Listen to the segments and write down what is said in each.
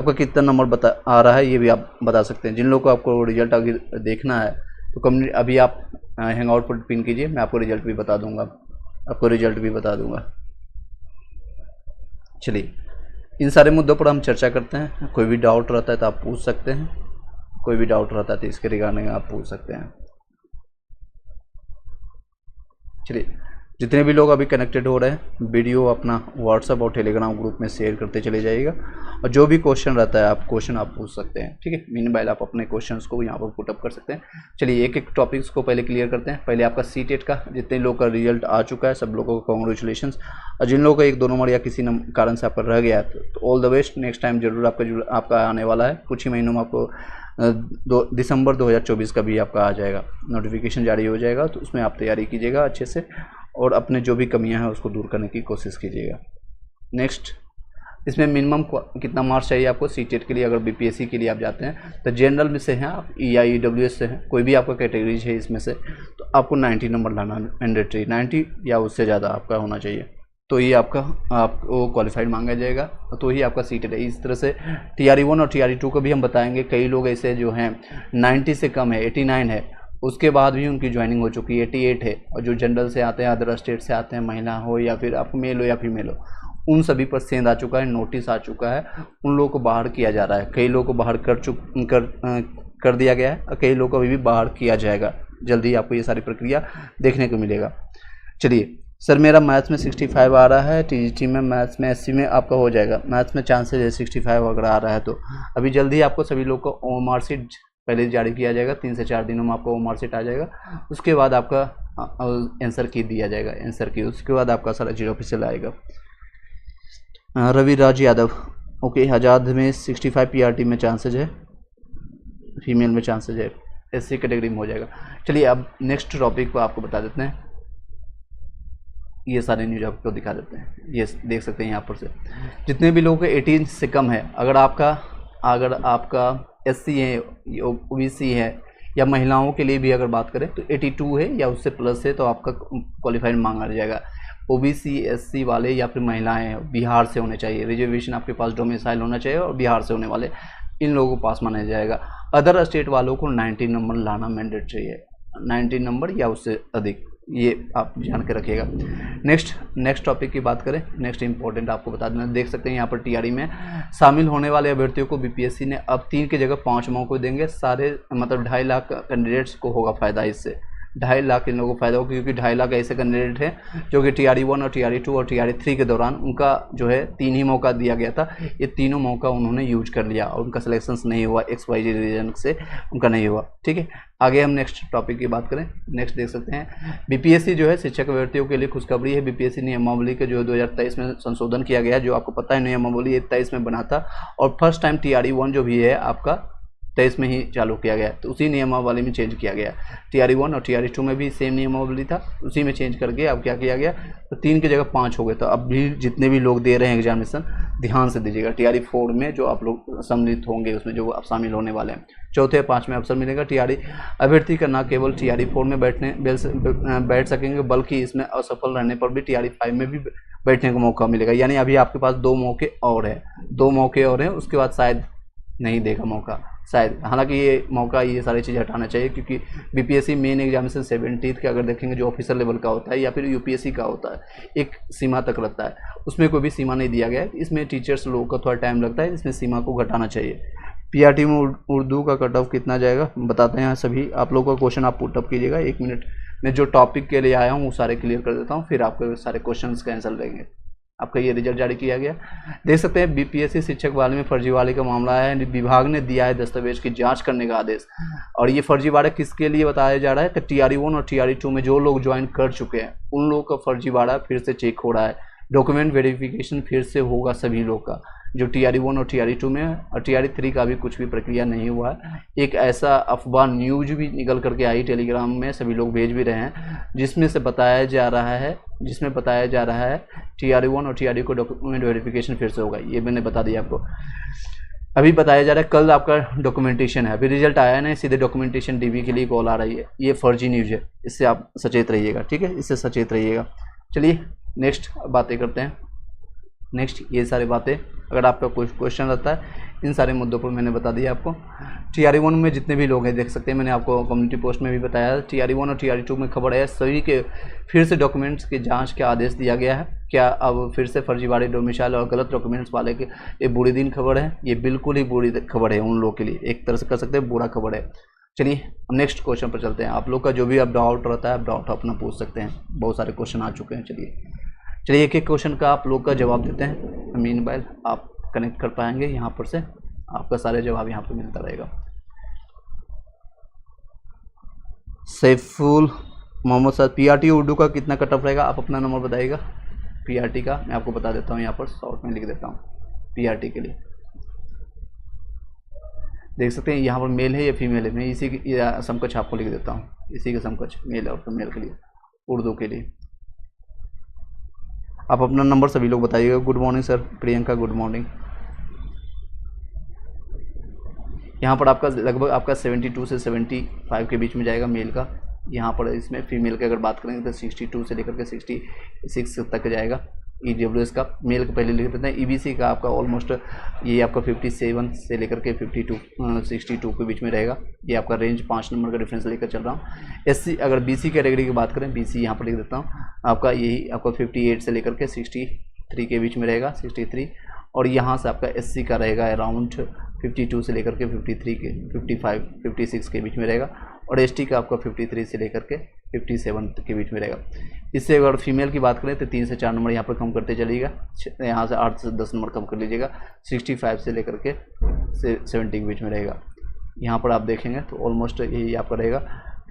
आपका कितना नंबर बता आ रहा है ये भी आप बता सकते हैं। जिन लोगों को आपको रिजल्ट अगर देखना है तो कम्युनिटी अभी आप हैंग आउट पर पिन कीजिए, मैं आपको रिजल्ट भी बता दूंगा। चलिए इन सारे मुद्दों पर हम चर्चा करते हैं। कोई भी डाउट रहता है तो आप पूछ सकते हैं, कोई भी डाउट रहता है तो इसके रिगार्डिंग आप पूछ सकते हैं। चलिए जितने भी लोग अभी कनेक्टेड हो रहे हैं वीडियो अपना व्हाट्सएप और टेलीग्राम ग्रुप में शेयर करते चले जाइएगा, और जो भी क्वेश्चन रहता है आप क्वेश्चन आप पूछ सकते हैं, ठीक है। मीनवाइल आप अपने क्वेश्चंस को यहाँ पर पुटअप कर सकते हैं। चलिए एक एक टॉपिक्स को पहले क्लियर करते हैं। पहले आपका सीटेट का जितने लोग का रिजल्ट आ चुका है सब लोगों को कॉन्ग्रेचुलेशन, और जिन लोगों का 1-2 नंबर या किसी कारण से आपका रह गया है तो all the best. Next time जरूर आपका आने वाला है, कुछ ही महीनों में आपको दिसंबर 2024 का भी आपका आ जाएगा, नोटिफिकेशन जारी हो जाएगा, तो उसमें आप तैयारी कीजिएगा अच्छे से और अपने जो भी कमियां हैं उसको दूर करने की कोशिश कीजिएगा। नेक्स्ट इसमें मिनिमम कितना मार्क्स चाहिए आपको सीटेट के लिए? अगर बीपीएससी के लिए आप जाते हैं तो जनरल में से हैं आप या ईडब्ल्यूएस से हैं, कोई भी आपका कैटेगरीज है इसमें से, तो आपको 90 नंबर लाना मैंडेटरी, 90 या उससे ज़्यादा आपका होना चाहिए, तो ये आपको क्वालिफाइड मांगा जाएगा, तो ही आपका सीटेट है। इस तरह से TRE1 और TRE2 को भी हम बताएंगे। कई लोग ऐसे जो हैं 90 से कम है, 89 है, उसके बाद भी उनकी ज्वाइनिंग हो चुकी है, 88 है, और जो जनरल से आते हैं, अदर स्टेट से आते हैं, महिला हो या फिर आप मेल हो या फीमेल हो, उन सभी पर सेंध आ चुका है, नोटिस आ चुका है, उन लोगों को बाहर किया जा रहा है। कई लोगों को बाहर कर दिया गया है, और कई लोगों को अभी भी बाहर किया जाएगा। जल्दी आपको ये सारी प्रक्रिया देखने को मिलेगा। चलिए सर मेरा मैथ्स में 65 आ रहा है, TGT में, मैथ्स में, SC में आपका हो जाएगा। मैथ्स में चांसेस है 65 अगर आ रहा है तो अभी जल्दी आपको सभी लोग को OMR शीट पहले जारी किया जाएगा, 3 से 4 दिनों में आपको OMR शीट आ जाएगा। उसके बाद आपका आंसर की दिया जाएगा, आंसर की, उसके बाद आपका सारा जीरो ऑफिशियल आएगा। रवि राज यादव, ओके, आज़ाद में 65 PRT में चांसेज है, फीमेल में चांसेज है, SC कैटेगरी में हो जाएगा। चलिए अब नेक्स्ट टॉपिक को आपको बता देते हैं। ये सारे न्यूज आपको दिखा देते हैं, ये देख सकते हैं यहाँ पर से जितने भी लोगों के 18 से कम है, अगर आपका SC है, OBC है, या महिलाओं के लिए भी अगर बात करें तो 82 है या उससे प्लस है तो आपका क्वालिफाइड मांगा जाएगा। OBC SC वाले या फिर महिलाएं बिहार से होने चाहिए, रिजर्वेशन आपके पास डोमिसाइल होना चाहिए और बिहार से होने वाले, इन लोगों को पास माना जाएगा। अदर स्टेट वालों को 90 नंबर लाना मैंडेटरी है, 90 नंबर या उससे अधिक, ये आप जान के रखिएगा। नेक्स्ट टॉपिक की बात करें, नेक्स्ट इंपॉर्टेंट आपको बता देना, देख सकते हैं यहाँ पर TRE में शामिल होने वाले अभ्यर्थियों को BPSC ने अब 3 की जगह 5 मौके देंगे। सारे मतलब 2.5 लाख कैंडिडेट्स को होगा फायदा, इससे 2.5 लाख इन लोगों को फायदा होगा, क्योंकि 2.5 लाख ऐसे कैंडिडेट हैं जो कि TRE1 और TRE2 और TRE3 के दौरान उनका जो है 3 ही मौका दिया गया था, ये तीनों मौका उन्होंने यूज कर लिया और उनका सिलेक्शन नहीं हुआ, XYZ रीजन से उनका नहीं हुआ, ठीक है। आगे हम नेक्स्ट टॉपिक की बात करें, नेक्स्ट देख सकते हैं BPSC जो है शिक्षक अभ्यर्थियों के लिए खुशखबरी है। BPSC नियमावली के जो 2023 में संशोधन किया गया, जो आपको पता है नियमावली 23 में बना था, और फर्स्ट टाइम TRE1 जो भी है आपका 23 में ही चालू किया गया, तो उसी नियमावली में चेंज किया गया। TRE1 और TRE2 में भी सेम नियमावली था, उसी में चेंज करके अब क्या किया गया, तो 3 की जगह 5 हो गए। तो अब भी जितने भी लोग दे रहे हैं एग्जामिनेशन ध्यान से दीजिएगा। TRE4 में जो आप लोग सम्मिलित होंगे उसमें जो आप शामिल होने वाले हैं, 4थे या 5th में अवसर मिलेगा। TRE अभ्यर्थी का न केवल TRE4 में बैठ सकेंगे, बल्कि इसमें असफल रहने पर भी TRE5 में भी बैठने का मौका मिलेगा। यानी अभी आपके पास 2 मौके और हैं, उसके बाद शायद नहीं देगा मौका, शायद। हालांकि ये मौका, ये सारी चीज़ हटाना चाहिए, क्योंकि BPSC मेन एग्जामिनेशन 70th के अगर देखेंगे जो ऑफिसर लेवल का होता है या फिर UPSC का होता है, एक सीमा तक रहता है, उसमें कोई भी सीमा नहीं दिया गया है। इसमें टीचर्स लोगों का थोड़ा टाइम लगता है, इसमें सीमा को घटाना चाहिए। PRT में उर्दू का कट ऑफ कितना जाएगा बताते हैं सभी आप लोगों का क्वेश्चन आप पुटअप कीजिएगा। 1 मिनट में जो टॉपिक के लिए आया हूँ वो सारे क्लियर कर देता हूँ, फिर आपके सारे क्वेश्चन का आंसर देंगे। आपका ये रिजल्ट जारी किया गया, देख सकते हैं BPSC शिक्षक बहाली में फर्जीवाड़े का मामला है। विभाग ने दिया है दस्तावेज की जांच करने का आदेश, और ये फर्जीवाड़ा किसके लिए बताया जा रहा है, तो TRE1 और TRE2 में जो लोग ज्वाइन कर चुके हैं उन लोगों का फर्जीवाड़ा फिर से चेक हो रहा है। डॉक्यूमेंट वेरिफिकेशन फिर से होगा सभी लोग का, जो TRE1 और TRE2 में है, और TRE3 का भी कुछ भी प्रक्रिया नहीं हुआ है। एक ऐसा अफवाह न्यूज भी निकल करके आई टेलीग्राम में, सभी लोग भेज भी रहे हैं, जिसमें बताया जा रहा है TRE1 और TRE को डॉक्यूमेंट वेरिफिकेशन फिर से होगा। ये मैंने बता दिया आपको। अभी बताया जा रहा है कल आपका डॉक्यूमेंटेशन है, अभी रिजल्ट आया है ना, सीधे डॉक्यूमेंटेशन DB के लिए कॉल आ रही है। ये फर्जी न्यूज़ है, इससे आप सचेत रहिएगा, ठीक है, इससे सचेत रहिएगा। चलिए नेक्स्ट बातें करते हैं। नेक्स्ट ये सारी बातें, अगर आपका कोई क्वेश्चन रहता है इन सारे मुद्दों पर मैंने बता दिया आपको। TRE1 में जितने भी लोग हैं देख सकते हैं, मैंने आपको कम्युनिटी पोस्ट में भी बताया। TRE1 और TRE2 में खबर है सभी के फिर से डॉक्यूमेंट्स की जांच का आदेश दिया गया है। क्या अब फिर से फर्जीवाड़े डोमिसाइल और गलत डॉक्यूमेंट्स वाले के ये बुरी दिन खबर है, ये बिल्कुल ही बुरी खबर है उन लोगों के लिए, एक तरह से कर सकते हैं बुरा खबर है। चलिए नेक्स्ट क्वेश्चन पर चलते हैं। आप लोग का जो भी अब डाउट रहता है आप डाउट अपना पूछ सकते हैं, बहुत सारे क्वेश्चन आ चुके हैं। चलिए एक एक क्वेश्चन का आप लोग का जवाब देते हैं। मीनवाइल आप कनेक्ट कर पाएंगे यहाँ पर से, आपका सारे जवाब यहाँ पर मिलता रहेगा। सैफुल मोहम्मद साहब, PRT उर्दू का कितना कट ऑफ रहेगा, आप अपना नंबर बताइएगा। PRT का मैं आपको बता देता हूँ, यहाँ पर शॉर्ट में लिख देता हूँ। PRT के लिए देख सकते हैं यहाँ पर मेल है या फीमेल है, मैं इसी की समकक्ष आपको लिख देता हूँ, इसी के समकक्ष मेल और फीमेल के लिए उर्दू के लिए। आप अपना नंबर सभी लोग बताइएगा। Good morning sir, Priyanka good morning. यहाँ पर आपका लगभग आपका 72 से 75 के बीच में जाएगा मेल का। यहाँ पर इसमें फीमेल की अगर बात करेंगे तो 62 से लेकर के 66 तक जाएगा। EWS का मेल का पहले लिख देते हैं। EBC का आपका ऑलमोस्ट ये आपका 57 से लेकर के 62 के बीच में रहेगा। ये आपका रेंज 5 नंबर का डिफरेंस लेकर चल रहा हूँ। SC अगर BC कैटेगरी की बात करें, BC यहाँ पर लिख देता हूँ, आपका यही आपका 58 से लेकर के 63 के बीच में रहेगा, 63। और यहाँ से आपका SC का रहेगा अराउंड 52 से लेकर के 53 के 55 56 के बीच में रहेगा। और ST का आपका 53 से लेकर के 57 के बीच में रहेगा। इससे अगर फीमेल की बात करें तो 3 से 4 नंबर यहाँ पर कम करते चलिएगा, यहाँ से 8 से 10 नंबर कम कर लीजिएगा। 65 से लेकर के 70 के बीच में रहेगा। यहाँ पर आप देखेंगे तो ऑलमोस्ट यही आपका रहेगा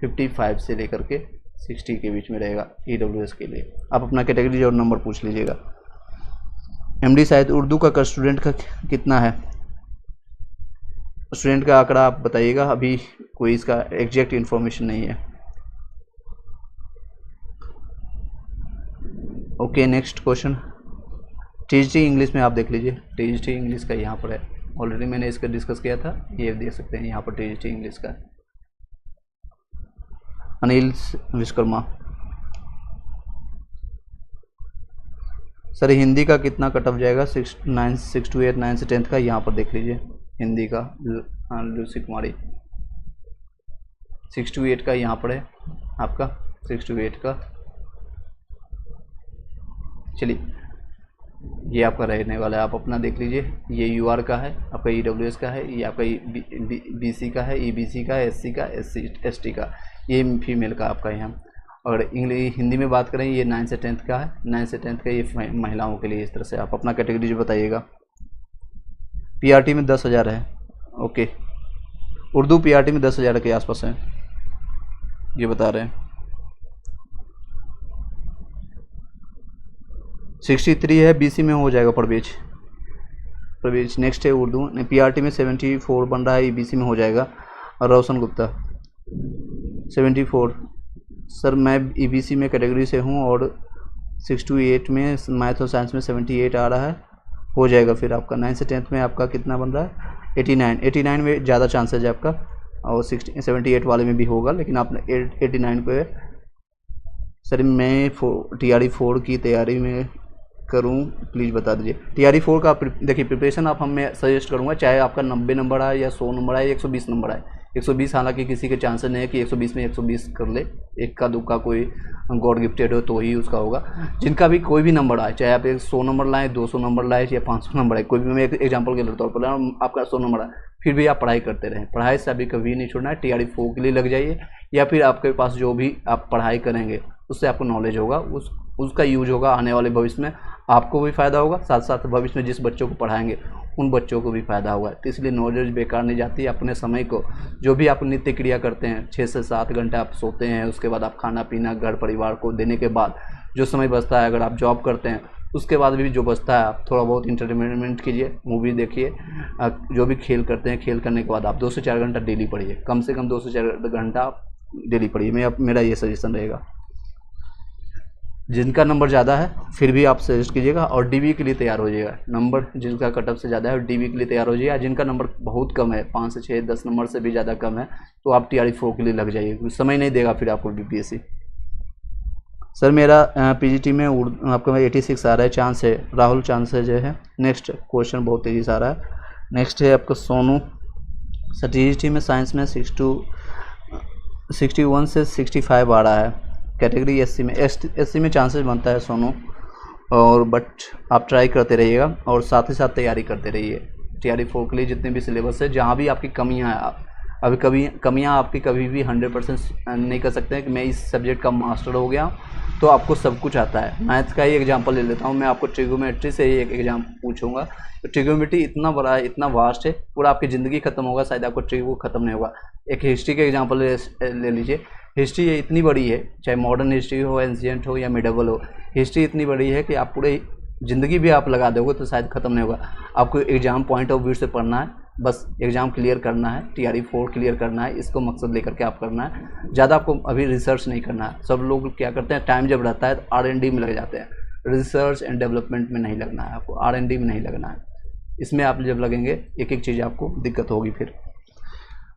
55 से लेकर के 60 के बीच में रहेगा EWS के लिए। आप अपना कैटेगरी और नंबर पूछ लीजिएगा। MD शायद उर्दू का स्टूडेंट का कितना है, स्टूडेंट का आंकड़ा आप बताइएगा, अभी कोई इसका एग्जैक्ट इन्फॉर्मेशन नहीं है। Okay next question. TGT English में आप देख लीजिए, TGT इंग्लिश का यहाँ पर है, ऑलरेडी मैंने इसका डिस्कस किया था, ये देख सकते हैं यहाँ पर TGT इंग्लिश का। अनिल विश्वकर्मा सर हिंदी का कितना कट ऑफ जाएगा, 6 to 8 9 से 10th का, यहाँ पर देख लीजिए हिंदी का लूसी कुमारी 6 to 8 का यहाँ पर है आपका 6 to 8 का। चलिए ये आपका रहने वाला है, आप अपना देख लीजिए। ये UR का है, आपका EWS का है, ये आपका BC का है, EBC का है, SC का, ST का, ये फीमेल का आपका यहाँ। और इंग्लिश हिंदी में बात करें ये 9 से 10th का है, 9 से 10th का ये महिलाओं के लिए। इस तरह से आप अपना कैटेगरी जो बताइएगा। PRT में 10,000 है, ओके उर्दू PRT में 10,000 के आसपास है, ये बता रहे हैं। 63 है, BC में हो जाएगा परवेज। नेक्स्ट है उर्दू, PRT में 74 बन रहा है, EBC में हो जाएगा। और रोशन गुप्ता 74 सर मैं EBC में कैटेगरी से हूँ और 6 to 8 में मैथ और साइंस में 78 आ रहा है, हो जाएगा। फिर आपका 9 से 10th में आपका कितना बन रहा है, 89 में ज़्यादा चांसेज है आपका, और 78 वाले में भी होगा, लेकिन आपने 89 पे। सर मैं TRE4 की तैयारी में करूं, प्लीज़ बता दीजिए। TRE4 का देखिए प्रिपरेशन आप मैं सजेस्ट करूंगा, चाहे आपका 90 नंबर आए या 100 नंबर आए या 120 नंबर आए। 120 हालांकि किसी के चांसेस नहीं है कि 120 में 120 कर ले, एक का दुक्का कोई गॉड गिफ्टेड हो तो ही उसका होगा। जिनका भी कोई भी नंबर आए, चाहे आप 100 नंबर लाएँ, 200 नंबर लाए या 500 नंबर आए, कोई भी, मैं एक एग्जाम्पल के तौर पर आपका 100 नंबर आए, फिर भी आप पढ़ाई करते रहें। पढ़ाई से अभी कभी नहीं छोड़ना है। TRE4 के लिए लग जाइए, या फिर आपके पास जो भी आप पढ़ाई करेंगे उससे आपको नॉलेज होगा, उसका यूज होगा आने वाले भविष्य में, आपको भी फ़ायदा होगा, साथ साथ भविष्य में जिस बच्चों को पढ़ाएंगे उन बच्चों को भी फ़ायदा होगा। तो इसलिए नॉलेज बेकार नहीं जाती। अपने समय को जो भी आप नित्य क्रिया करते हैं, 6 से 7 घंटे आप सोते हैं, उसके बाद आप खाना पीना घर परिवार को देने के बाद जो समय बचता है, अगर आप जॉब करते हैं उसके बाद भी जो बचता है आप थोड़ा बहुत इंटरटेनमेंट कीजिए, मूवी देखिए, जो भी खेल करते हैं, खेल करने के बाद आप 2 से 4 घंटा डेली पढ़िए, कम से कम 2 से 4 घंटा आप डेली पढ़िए। मेरा ये सजेशन रहेगा। जिनका नंबर ज़्यादा है फिर भी आप सजेस्ट कीजिएगा, और DB के लिए तैयार हो जाइएगा। नंबर जिनका कटअप से ज़्यादा है DB के लिए तैयार हो जाइएगा। जिनका नंबर बहुत कम है, 5 से 6 10 नंबर से भी ज़्यादा कम है, तो आप TRE4 के लिए लग जाइए, कुछ समय नहीं देगा फिर आपको BPSC। सर मेरा PGT में आपका 86 आ रहा है, चांस है, राहुल चांस है जो है। नेक्स्ट क्वेश्चन बहुत तेज़ी से आ रहा है। नेक्स्ट है आपका सोनू सर, टीजीटी में साइंस में 61 से 65 आ रहा है, कैटेगरी एससी में। एससी में चांसेस बनता है सोनू, और बट आप ट्राई करते रहिएगा और साथ ही साथ तैयारी करते रहिए। टीआरई 4 के लिए जितने भी सिलेबस है, जहाँ भी आपकी कमियाँ हैं, अभी कमियाँ आपकी कभी भी 100% नहीं कर सकते हैं कि मैं इस सब्जेक्ट का मास्टर हो गया तो आपको सब कुछ आता है। मैथ्स का ही एग्जांपल ले लेता हूँ मैं, आपको ट्रिगोमेट्री से ही एक एग्जाम पूछूंगा। तो ट्रिगोमेट्री इतना बड़ा है, इतना वास्ट है, पूरा आपकी ज़िंदगी खत्म होगा, शायद आपको ट्रिगो खत्म नहीं होगा। एक हिस्ट्री का एग्जाम्पल ले लीजिए। हिस्ट्री ये इतनी बड़ी है, चाहे मॉडर्न हिस्ट्री हो, एंशिएंट हो या मिडेवल हो, हिस्ट्री इतनी बड़ी है कि आप पूरे ज़िंदगी भी आप लगा दोगे तो शायद ख़त्म नहीं होगा। आपको एग्ज़ाम पॉइंट ऑफ व्यू से पढ़ना है, बस एग्ज़ाम क्लियर करना है, टीआरई 4 क्लियर करना है, इसको मकसद लेकर के आप करना है। ज़्यादा आपको अभी रिसर्च नहीं करना है। सब लोग क्या करते हैं, टाइम जब रहता है तो R&D में लग जाते हैं, रिसर्च एंड डेवलपमेंट में नहीं लगना है आपको, R&D में नहीं लगना है। इसमें आप जब लगेंगे एक एक चीज़ आपको दिक्कत होगी। फिर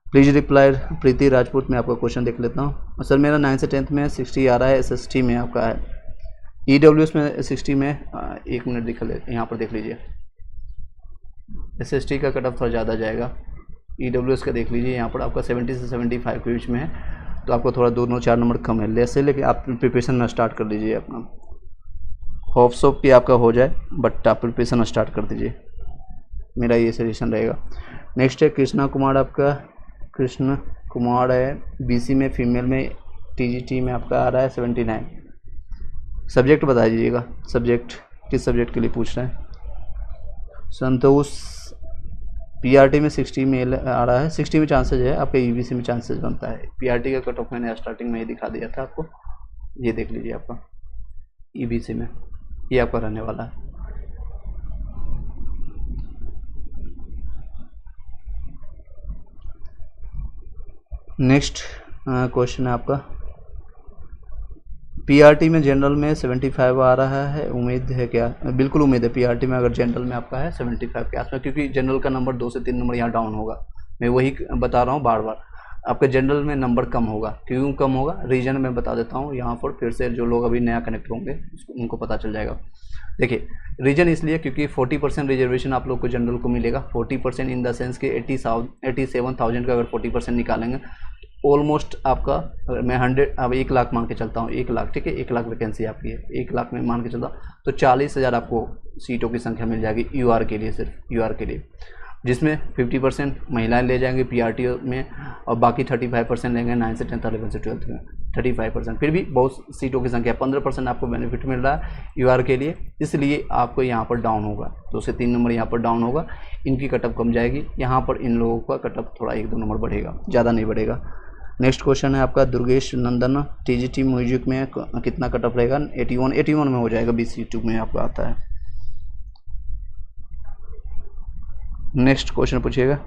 प्लीज़ रिप्लाई प्रीति राजपूत में आपका क्वेश्चन देख लेता हूँ। सर मेरा 9 से 10th में 60 आ रहा है, SST में आपका है, EWS में 60 में 1 मिनट दिखा ले, यहाँ पर देख लीजिए। SST का कट ऑफ थोड़ा ज़्यादा जाएगा, EWS का देख लीजिए, यहाँ पर आपका 70 से 75 के बीच में है, तो आपको थोड़ा 2-4 नंबर कम है लेस है, लेकिन आप प्रिपरेशन में स्टार्ट कर दीजिए अपना। होप्स ऑफ कि आपका हो जाए, बट आप प्रिपरेशन स्टार्ट कर दीजिए, मेरा ये सजेशन रहेगा। नेक्स्ट है कृष्णा कुमार, आपका कृष्ण कुमार है, BC में फीमेल में, TGT में आपका आ रहा है 79। सब्जेक्ट बता दीजिएगा, सब्जेक्ट किस सब्जेक्ट के लिए पूछ रहे हैं। संतोष PRT में 60 मेल आ रहा है, 60 में चांसेज है, आपके EBC में चांसेज बनता है। PRT का कट ऑफ मैंने स्टार्टिंग में ही दिखा दिया था आपको, ये देख लीजिए आपका EBC में ये आपका रहने वाला है। नेक्स्ट क्वेश्चन है आपका, PRT में जनरल में 75 आ रहा है, उम्मीद है क्या? बिल्कुल उम्मीद है PRT में, अगर जनरल में आपका है 75 के आसपास, क्योंकि जनरल का नंबर 2 से 3 नंबर यहाँ डाउन होगा। मैं वही बता रहा हूँ बार बार, आपका जनरल में नंबर कम होगा। क्यों कम होगा, रीजन मैं बता देता हूँ यहाँ पर, फिर से जो लोग अभी नया कनेक्ट होंगे उनको पता चल जाएगा। देखिए रीजन इसलिए क्योंकि 40% रिजर्वेशन आप लोग को जनरल को मिलेगा। 40% इन द सेंस कि 87,000 का अगर 40% निकालेंगे, ऑलमोस्ट आपका, मैं 100 अब 1 लाख मान के चलता हूँ, 1 लाख, ठीक है, 1 लाख वैकेंसी आपकी है, 1 लाख में मान के चलता हूँ, तो 40,000 आपको सीटों की संख्या मिल जाएगी UR के लिए, सिर्फ UR के लिए, जिसमें 50% महिलाएं ले जाएंगे PRT में, और बाकी 35% लेंगे 9 से 10th 11 से 12th में, 35%। फिर भी बहुत सीटों की संख्या, 15% आपको बेनिफिट मिल रहा है UR के लिए, इसलिए आपको यहाँ पर डाउन होगा, 2 से 3 नंबर यहाँ पर डाउन होगा, इनकी कटअप कम जाएगी। यहाँ पर इन लोगों का कटअप थोड़ा 1-2 नंबर बढ़ेगा, ज़्यादा नहीं बढ़ेगा। नेक्स्ट क्वेश्चन है आपका दुर्गेश नंदन, TGT म्यूजिक में कितना कटअप रहेगा? 81 में हो जाएगा, BC2 में आपका आता है। नेक्स्ट क्वेश्चन पूछिएगा।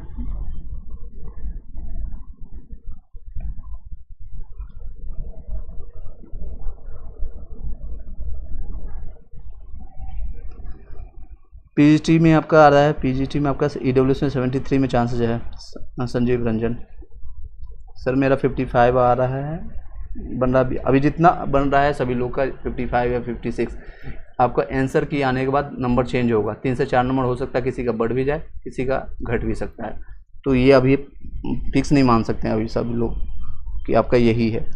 PGT में आपका आ रहा है, PGT में आपका EWS में 73 में चांसेज है, संजीव रंजन। सर मेरा 55 आ रहा है, बन रहा अभी जितना बन रहा है सभी लोग का 55 या 56। आपका आंसर की आने के बाद नंबर चेंज होगा, 3 से 4 नंबर हो सकता है, किसी का बढ़ भी जाए, किसी का घट भी सकता है, तो ये अभी फिक्स नहीं मान सकते हैं अभी सब लोग कि आपका यही है।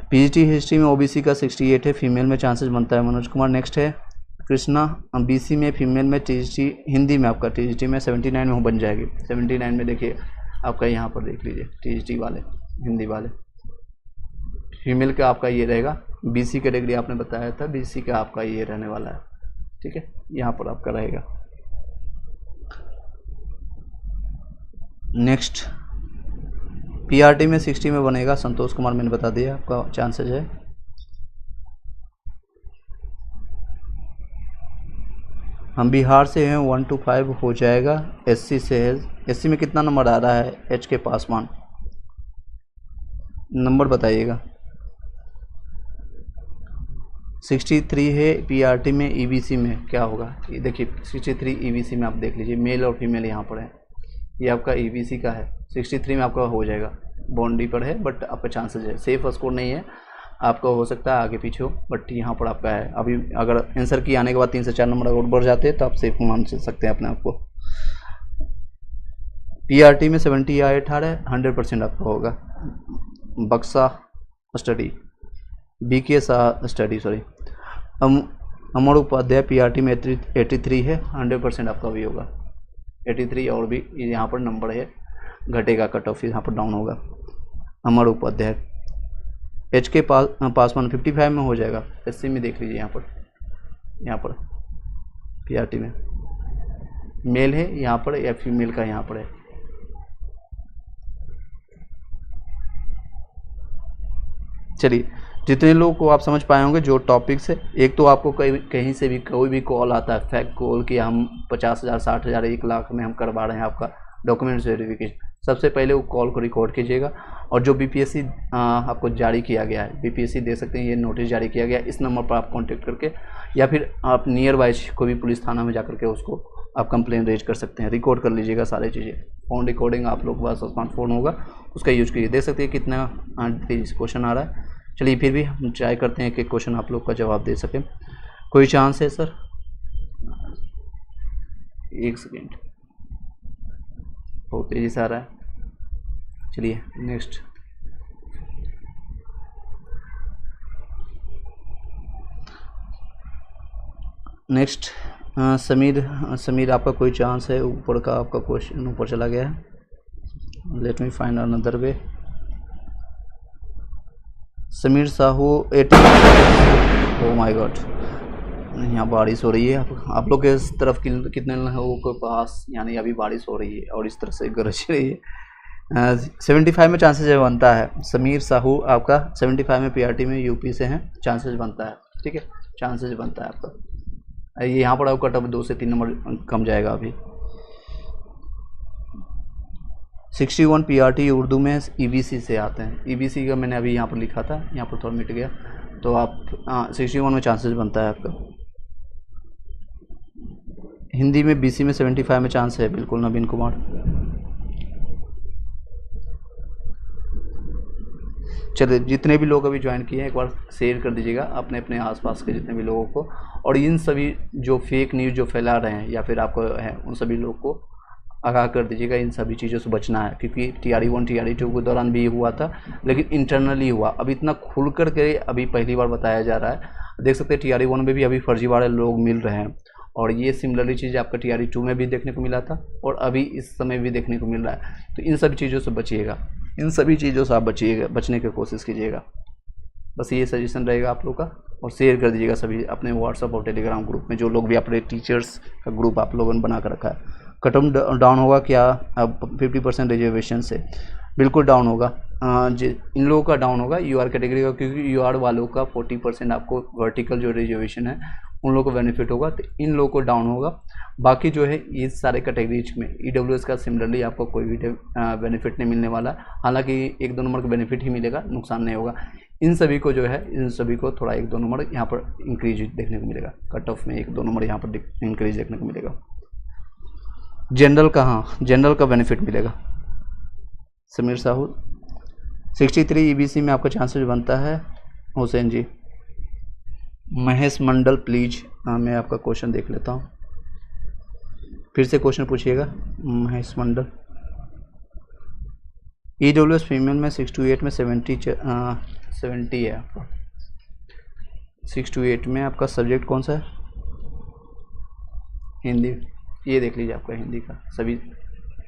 PGT हिस्ट्री में OBC का 68 है, फीमेल में चांसेस बनता है, मनोज कुमार। नेक्स्ट है कृष्णा, BC में फीमेल में, TGT हिंदी में आपका TGT में 79 में बन जाएगी। 79 में देखिए आपका यहाँ पर देख लीजिए, TGT वाले हिंदी वाले, फीमेल का आपका ये रहेगा। BC कैटेगरी आपने बताया था, BC का आपका ये रहने वाला है, ठीक है, यहाँ पर आपका रहेगा। नेक्स्ट PRT में 60 में बनेगा, संतोष कुमार मैंने बता दिया, आपका चांसेज है। हम बिहार से हैं, 1 to 5 हो जाएगा। SC से है, SC में कितना नंबर आ रहा है? H के पासवान, नंबर बताइएगा। 63 है PRT में, EBC में क्या होगा ये देखिए, 63 EBC में आप देख लीजिए, मेल और फीमेल यहाँ पर है, ये आपका EBC का है। 63 में आपका हो जाएगा, बाउंड्री पर है, बट आपका चांसेस है, सेफ स्कोर नहीं है, आपका हो सकता है आगे पीछे हो, बट यहाँ पर आपका है। अभी अगर आंसर की आने के बाद 3 से 4 नंबर अगर बढ़ जाते हैं तो आप सेफ मान सकते हैं अपने आप को। पीआरटी में 78 आ रहा है, 100% आपका होगा। बक्सा स्टडी, बीके स्टडी सॉरी, अमर उपाध्याय पीआरटी में 83 है, 100% आपका भी होगा 83। और भी यहाँ पर नंबर है घटेगा, कट ऑफ यहाँ पर डाउन होगा। अमर उपाध्याय एच के पासवान 55 में हो जाएगा। एससी में देख लीजिए यहाँ पर पीआरटी में मेल है यहाँ पर या फीमेल का यहाँ पर है। चलिए, जितने लोग को आप समझ पाए होंगे जो टॉपिक्स है, एक तो आपको कहीं से भी कोई भी कॉल आता है फैक कॉल कि हम 50,000 60,000 1 लाख में हम करवा रहे हैं आपका डॉक्यूमेंट्स वेरिफिकेशन, सबसे पहले वो कॉल को रिकॉर्ड कीजिएगा। और जो बीपीएससी आपको जारी किया गया है, बीपीएससी दे सकते हैं, ये नोटिस जारी किया गया है, इस नंबर पर आप कॉन्टेक्ट करके या फिर आप नियर बाय कोई भी पुलिस थाना में जा करके उसको आप कंप्लेन रेज कर सकते हैं। रिकॉर्ड कर लीजिएगा सारी चीज़ें, फ़ोन रिकॉर्डिंग आप लोग के पास स्मार्टफोन होगा उसका यूज कीजिए। देख सकते हैं कितना क्वेश्चन आ रहा है। चलिए फिर भी हम ट्राई करते हैं कि क्वेश्चन आप लोग का जवाब दे सकें। कोई चांस है सर? एक सेकेंड, बहुत तेज़ी से आ रहा है। चलिए नेक्स्ट, समीर आपका कोई चांस है? ऊपर का आपका क्वेश्चन ऊपर चला गया है। Let me find another way. Sameer Sahu 80। Oh my God, यहाँ बारिश हो रही है। आप लोग के इस तरफ कितने लोगों के पास यानी अभी बारिश हो रही है और इस तरह से गरज रही है। 75 में चांसेस बनता है। समीर साहू आपका 75 में पीआरटी में यूपी से हैं, चांसेस बनता है। ठीक है, चांसेस बनता है आपका। ये यहाँ पर आपका कट ऑफ 2 से 3 नंबर कम जाएगा अभी। 61 पीआरटी उर्दू में ईबीसी से आते हैं। ईबीसी का मैंने अभी यहाँ पर लिखा था, यहाँ पर थोड़ा मिट गया, तो आप 61 में चांसेस बनता है आपका। हिंदी में बीसी में 75 में चांस है, बिल्कुल नवीन कुमार। चलिए, जितने भी लोग अभी ज्वाइन किए हैं एक बार शेयर कर दीजिएगा अपने अपने आसपास के जितने भी लोगों को। और इन सभी जो फेक न्यूज़ जो फैला रहे हैं या फिर आपको है, उन सभी लोग को आगाह कर दीजिएगा। इन सभी चीज़ों से बचना है, क्योंकि TRE 1 TRE 2 के दौरान भी हुआ था, लेकिन इंटरनली हुआ। अभी इतना खुल कर के अभी पहली बार बताया जा रहा है। देख सकते हैं TRE 1 में भी अभी फर्जीवाड़े लोग मिल रहे हैं, और ये सिमिलरली चीज़ आपका TRE 2 में भी देखने को मिला था और अभी इस समय भी देखने को मिल रहा है। तो इन सभी चीज़ों से बचिएगा, इन सभी चीज़ों से आप बचिएगा, बचने की कोशिश कीजिएगा। बस ये सजेशन रहेगा आप लोग का। और शेयर कर दीजिएगा सभी अपने व्हाट्सअप और टेलीग्राम ग्रुप में, जो लोग भी अपने टीचर्स का ग्रुप आप लोगों ने बना कर रखा है। कट ऑफ डाउन होगा क्या अब 50% रिजर्वेशन से? बिल्कुल डाउन होगा। इन लोगों का डाउन होगा, UR कैटेगरी का, क्योंकि UR वालों का 40% आपको वर्टिकल जो रिजर्वेशन है उन लोगों को बेनिफिट होगा, तो इन लोगों को डाउन होगा। बाकी जो है ये सारे कैटेगरीज में EWS का सिमिलरली आपको कोई भी बेनिफिट नहीं मिलने वाला। हालांकि 1-2 नंबर का बेनिफिट ही मिलेगा, नुकसान नहीं होगा। इन सभी को जो है, इन सभी को थोड़ा 1-2 नंबर यहाँ पर इंक्रीज देखने को मिलेगा। कट ऑफ में 1-2 नंबर यहाँ पर इंक्रीज देखने को मिलेगा। जनरल का, हाँ जनरल का बेनिफिट मिलेगा। समीर साहू 63 EBC में आपका चांसेस बनता है। हुसैन जी, महेश मंडल प्लीज, मैं आपका क्वेश्चन देख लेता हूँ, फिर से क्वेश्चन पूछिएगा। महेश मंडल, EWS फीमेल में 6 to 8 में 70 है आपका। 6 to 8 में आपका सब्जेक्ट कौन सा है? हिंदी। ये देख लीजिए आपका हिंदी का सभी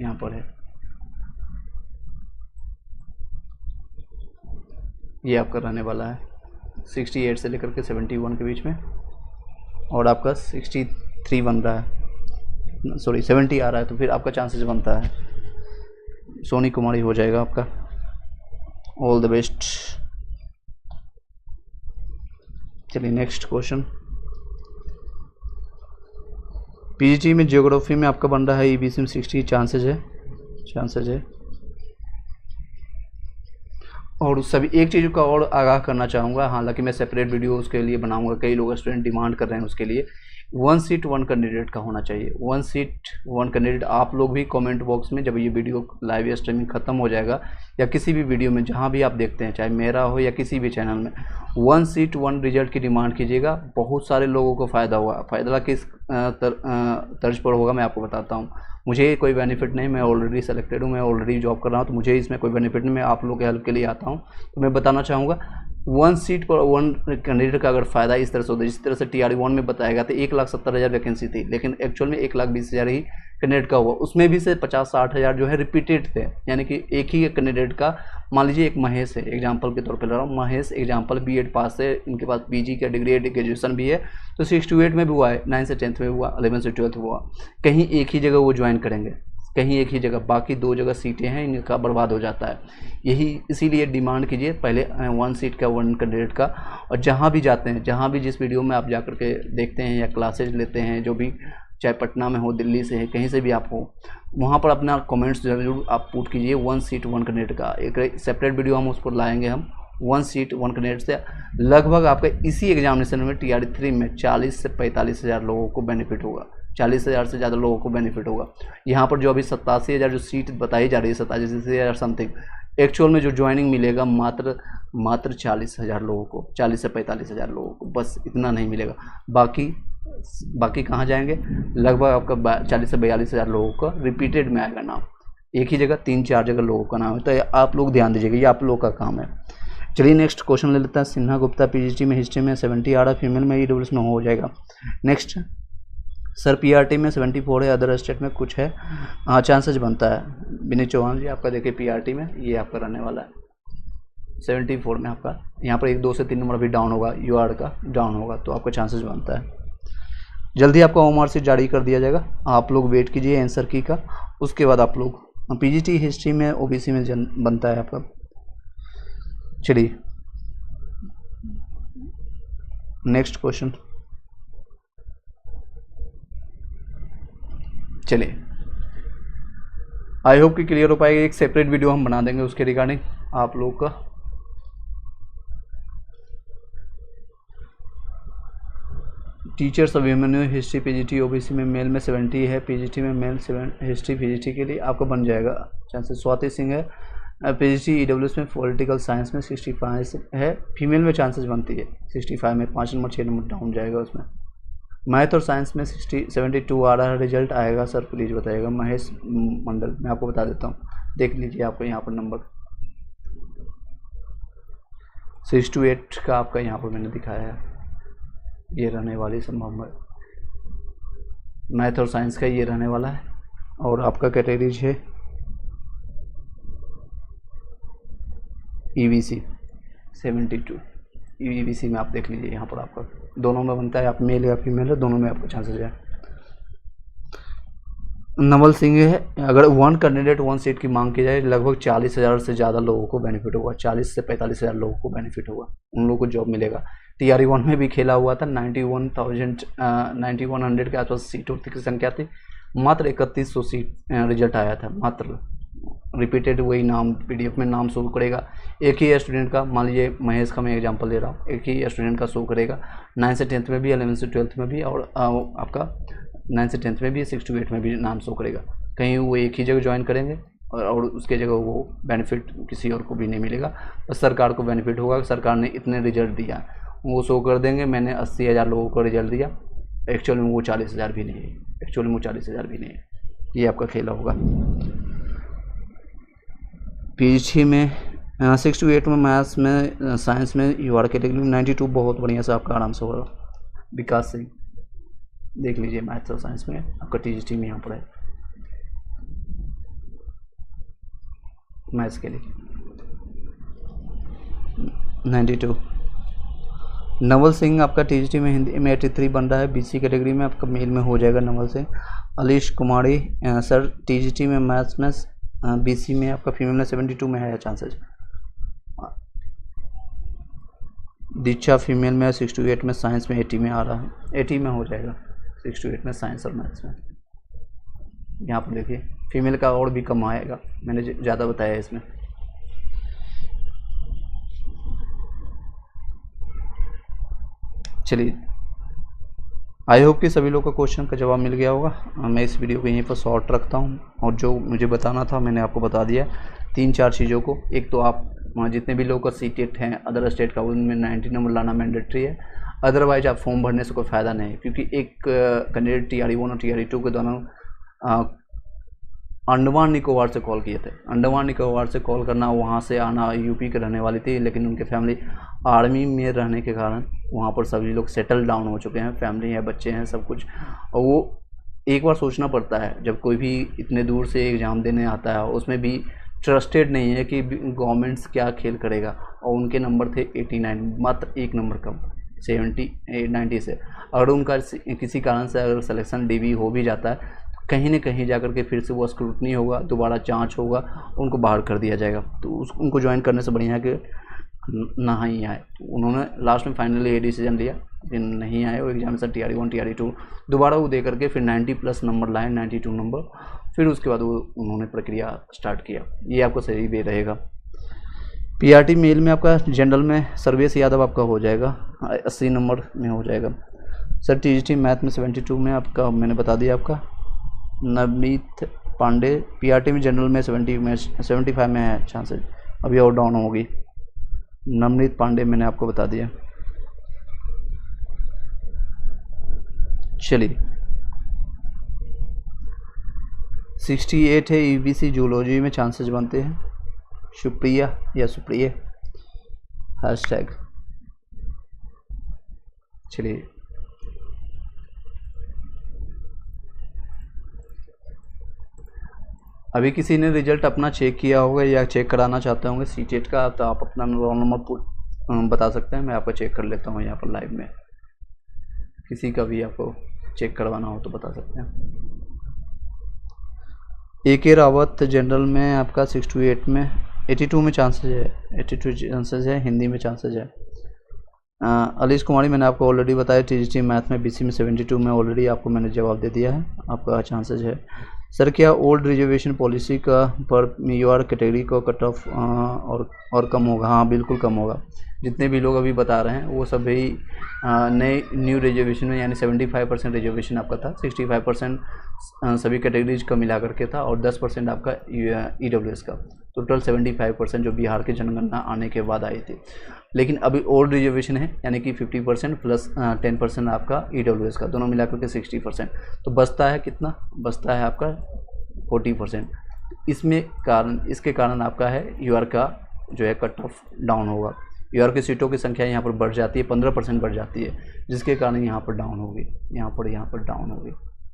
यहाँ पर है। ये आपका रहने वाला है 68 से लेकर के 71 के बीच में, और आपका 63 बन रहा है, सॉरी 70 आ रहा है, तो फिर आपका चांसेस बनता है सोनी कुमारी हो जाएगा आपका। All the best. चलिए नेक्स्ट क्वेश्चन। PGT में ज्योग्राफी में आपका बन रहा है EBC में 60 चांसेस है। और सभी एक चीज़ का और आगाह करना चाहूँगा, हालांकि मैं सेपरेट वीडियो उसके लिए बनाऊंगा, कई लोग स्टूडेंट डिमांड कर रहे हैं उसके लिए। 1 सीट 1 कैंडिडेट का होना चाहिए। 1 सीट 1 कैंडिडेट। आप लोग भी कमेंट बॉक्स में जब ये वीडियो लाइव स्ट्रीमिंग खत्म हो जाएगा या किसी भी वीडियो में जहाँ भी आप देखते हैं, चाहे मेरा हो या किसी भी चैनल में, 1 सीट 1 रिजल्ट की डिमांड कीजिएगा। बहुत सारे लोगों को फ़ायदा होगा। फ़ायदा किस तर्ज पर होगा मैं आपको बताता हूँ। मुझे कोई बेनिफिट नहीं, मैं ऑलरेडी सेलेक्टेड हूँ, मैं ऑलरेडी जॉब कर रहा हूँ, तो मुझे इसमें कोई बेनिफिट नहीं। मैं आप लोगों के हेल्प के लिए आता हूँ। तो मैं बताना चाहूँगा 1 सीट पर 1 कैंडिडेट का अगर फ़ायदा इस तरह से होता है, जिस तरह से TRE1 में बताया गया था 1,70,000 वैकेंसी थी, लेकिन एक्चुअल में 1,20,000 ही कैंडिडेट का हुआ। उसमें भी से 50-60 हज़ार जो है रिपीटेड थे, यानी कि एक ही कैंडिडेट का, मान लीजिए एक महेश है, एग्जांपल के तौर पे ले रहा हूँ, महेश एग्जांपल B.Ed पास है, इनके पास PG का डिग्री है, ग्रेजुएशन भी है, तो 6 to 8 में भी हुआ है, 9 से 10th में हुआ, 11 से 12th हुआ। कहीं एक ही जगह वो ज्वाइन करेंगे, कहीं एक ही जगह, बाकी 2 जगह सीटें हैं, इनका बर्बाद हो जाता है। यही इसीलिए डिमांड कीजिए पहले 1 सीट का 1 कैंडिडेट का। और जहाँ भी जाते हैं, जहाँ भी जिस वीडियो में आप जा कर के देखते हैं या क्लासेज लेते हैं, जो भी, चाहे पटना में हो, दिल्ली से है, कहीं से भी आप हो, वहाँ पर अपना कमेंट्स जरूर आप पुट कीजिए 1 सीट 1 कैंडिडेट का। एक सेपरेट वीडियो हम उस पर लाएंगे, हम 1 सीट 1 कैंडिडेट से लगभग आपका इसी एग्जामिनेशन में TRE3 में 40 से 45 हज़ार लोगों को बेनिफिट होगा, 40 हज़ार से ज़्यादा लोगों को बेनिफिट होगा। यहाँ पर जो अभी 87,000 जो सीट बताई जा रही है, 87,000 समथिंग, एक्चुअल में जो ज्वाइनिंग मिलेगा मात्र 40 हज़ार लोगों को, 40 से 45 हज़ार लोगों को, बस इतना नहीं मिलेगा। बाकी कहाँ जाएंगे? लगभग आपका 40 से 42 हज़ार लोगों का रिपीटेड में आएगा नाम, एक ही जगह 3-4 जगह लोगों का नाम है। तो आप लोग ध्यान दीजिएगा, ये आप लोग का काम है। चलिए नेक्स्ट क्वेश्चन ले लेते हैं। सिन्हा गुप्ता PGT में हिस्ट्री में 70 आ रहा, फीमेल में EWS में हो जाएगा। नेक्स्ट सर PRT में 74 है, अदर स्टेट में कुछ है, हाँ चांसेस बनता है। विनीत चौहान जी आपका देखिए PRT में ये आपका रहने वाला है 74 में आपका, यहाँ पर 1, 2 से 3 नंबर भी डाउन होगा, UR का डाउन होगा, तो आपका चांसेस बनता है। जल्दी आपका OMR सीट जारी कर दिया जाएगा, आप लोग वेट कीजिए आंसर की का, उसके बाद आप लोग PGT हिस्ट्री में OBC में बनता है आपका। चलिए नेक्स्ट क्वेश्चन, चलिए आई होप कि क्लियर हो पाएगा। एक सेपरेट वीडियो हम बना देंगे उसके रिगार्डिंग आप लोग का। Teachers of human history PGT OBC में मेल में 70 है, PGT में मेल 7 हिस्ट्री PGT के लिए आपका बन जाएगा चांसेस। स्वाति सिंह है PGT EWS में, पॉलिटिकल साइंस में 65 है, फीमेल में चांसेस बनती है 65 में, 5 नंबर 6 नंबर डाउन जाएगा उसमें। मैथ और साइंस में 72 आ रहा है, रिजल्ट आएगा सर प्लीज़ बताइएगा। महेश मंडल, मैं आपको बता देता हूँ, देख लीजिए आपको यहाँ पर नंबर 6 to 8 का आपका यहाँ पर मैंने दिखाया है, ये रहने वाली संभावना, मैथ और साइंस का ये रहने वाला है। और आपका कैटेगरीज है EVC 72, EVC में आप देख लीजिए, यहाँ पर आपका दोनों में बनता है, आप मेल या फीमेल है, दोनों में आपका चांसेस है। नवल सिंह है, अगर 1 कैंडिडेट 1 सीट की मांग की जाए, लगभग 40 हज़ार से ज़्यादा लोगों को बेनिफिट होगा, 40 से 45 हज़ार लोगों को बेनिफिट होगा, उन लोगों को जॉब मिलेगा। TRE1 में भी खेला हुआ था, 9100 के आसपास सीटों की संख्या थी, मात्र 3100 सीट रिजल्ट आया था, मात्र रिपीटेड वही नाम PDF में नाम शो करेगा एक ही स्टूडेंट का। मान लीजिए महेश का मैं एग्जांपल दे रहा हूँ, एक ही स्टूडेंट का शो करेगा 9 से 10th में भी, 11 से 12th में भी, और आपका 9 से 10th में भी, 6 to 8 में भी नाम शो करेगा। कहीं वो एक ही जगह ज्वाइन करेंगे और उसके जगह वो बेनिफिट किसी और को भी नहीं मिलेगा, बस सरकार को बेनिफिट होगा। सरकार ने इतने रिजल्ट दिया, वो शो कर देंगे मैंने 80,000 लोगों को रिजल्ट दिया, एक्चुअल में वो 40,000 भी नहीं है, एक्चुअल में वो 40,000 भी नहीं है। ये आपका खेला होगा। PGT में 6 to 8 में, मैथ्स में, साइंस में, UR कैटेगरी में 92 बहुत बढ़िया से आपका आराम से होगा। विकास सिंह देख लीजिए, मैथ्स और साइंस में आपका TGT में यहाँ पर है मैथ्स के लिए 92। नवल सिंह आपका TGT में हिंदी में 83 बन रहा है, BC कैटेगरी में आपका मेल में हो जाएगा नवल सिंह। अलीश कुमारी सर TGT में मैथ्स में, BC में आपका फीमेल में 72 में है चांसेस। दीक्षा फीमेल में 6 to 8 में, साइंस में 80 में आ रहा है, 80 में हो जाएगा 6 to 8 में साइंस और मैथ्स में। यहाँ पर देखिए फीमेल का और भी कम आएगा, मैंने ज़्यादा बताया इसमें। चलिए आई होप कि सभी लोग का क्वेश्चन का जवाब मिल गया होगा। मैं इस वीडियो को यहीं पर शॉर्ट रखता हूं, और जो मुझे बताना था मैंने आपको बता दिया 3-4 चीज़ों को। एक तो आप जितने भी लोग का CTET हैं अदर स्टेट का, उनमें 90 नंबर लाना मैंडेटरी है, अदरवाइज आप फॉर्म भरने से कोई फ़ायदा नहीं है, क्योंकि एक कैंडिडेट TRE1 और TRE2 के दोनों अंडमान निकोबार से कॉल किए थे। अंडमान निकोबार से कॉल करना, वहाँ से आना, यूपी के रहने वाली थी, लेकिन उनके फैमिली आर्मी में रहने के कारण वहाँ पर सभी लोग सेटल डाउन हो चुके हैं, फैमिली है, बच्चे हैं, सब कुछ। और वो एक बार सोचना पड़ता है जब कोई भी इतने दूर से एग्ज़ाम देने आता है, उसमें भी ट्रस्टेड नहीं है कि गवर्नमेंट्स क्या खेल करेगा। और उनके नंबर थे 89, मात्र एक नंबर कम 90 से। अगर उनका किसी कारण से अगर सिलेक्शन डीवी हो भी जाता है, कहीं न कहीं जाकर के फिर से वो स्क्रूटनी होगा, दोबारा जांच होगा, उनको बाहर कर दिया जाएगा। तो उनको ज्वाइन करने से बढ़िया है कि ना ही आए। तो उन्होंने लास्ट में फाइनली ये डिसीजन लिया कि नहीं आए वो एग्जामिनेशन TRE 1 TRE 2 दोबारा वो दे करके फिर 90+ नंबर लाए, 92 नंबर। फिर उसके बाद वो उन्होंने प्रक्रिया स्टार्ट किया। ये आपको सही वे रहेगा। PRT मेल में आपका जनरल में सर्वेश यादव आपका हो जाएगा, 80 नंबर में हो जाएगा। सर TGT मैथ में 72 में आपका मैंने बता दिया आपका नवनीत पांडे। PRT में जनरल में 75 में है चांसेस, अभी और डाउन होगी। नवनीत पांडे मैंने आपको बता दिया। चलिए 68 है EBC जूलॉजी में चांसेस बनते हैं। शुक्रिया या सुप्रिया हैशटैग। चलिए अभी किसी ने रिजल्ट अपना चेक किया होगा या चेक कराना चाहते होंगे CTET का, तो आप अपना रोल नंबर बता सकते हैं, मैं आपका चेक कर लेता हूँ यहाँ पर लाइव में। किसी का भी आपको चेक करवाना हो तो बता सकते हैं। AK रावत जनरल में आपका 68 में 82 में चांसेस है, 82 चांसेस है, हिंदी में चांसेस है। अलीश कुमारी मैंने आपको ऑलरेडी बताया। TGT मैथ में BC में 72 में ऑलरेडी आपको मैंने जवाब दे दिया है, आपका चांसेस है। सर क्या ओल्ड रिजर्वेशन पॉलिसी का पर UR कैटेगरी को कट ऑफ और कम होगा? हाँ बिल्कुल कम होगा। जितने भी लोग अभी बता रहे हैं वो सभी नए न्यू रिजर्वेशन में, यानी 75% रिजर्वेशन आपका था, 65% सभी कैटेगरीज का मिला करके था और 10% आपका EWS का। टोटल 75% जो बिहार की जनगणना आने के बाद आई थी। लेकिन अभी ओल्ड रिजर्वेशन है, यानी कि 50% प्लस 10% आपका EWS का, दोनों मिलाकर के 60%। तो बचता है कितना? बचता है आपका 40%। इसके कारण आपका है UR का जो है कट ऑफ डाउन होगा। UR की सीटों की संख्या यहाँ पर बढ़ जाती है, 15% बढ़ जाती है, जिसके कारण यहाँ पर डाउन होगी, यहाँ पर डाउन होगी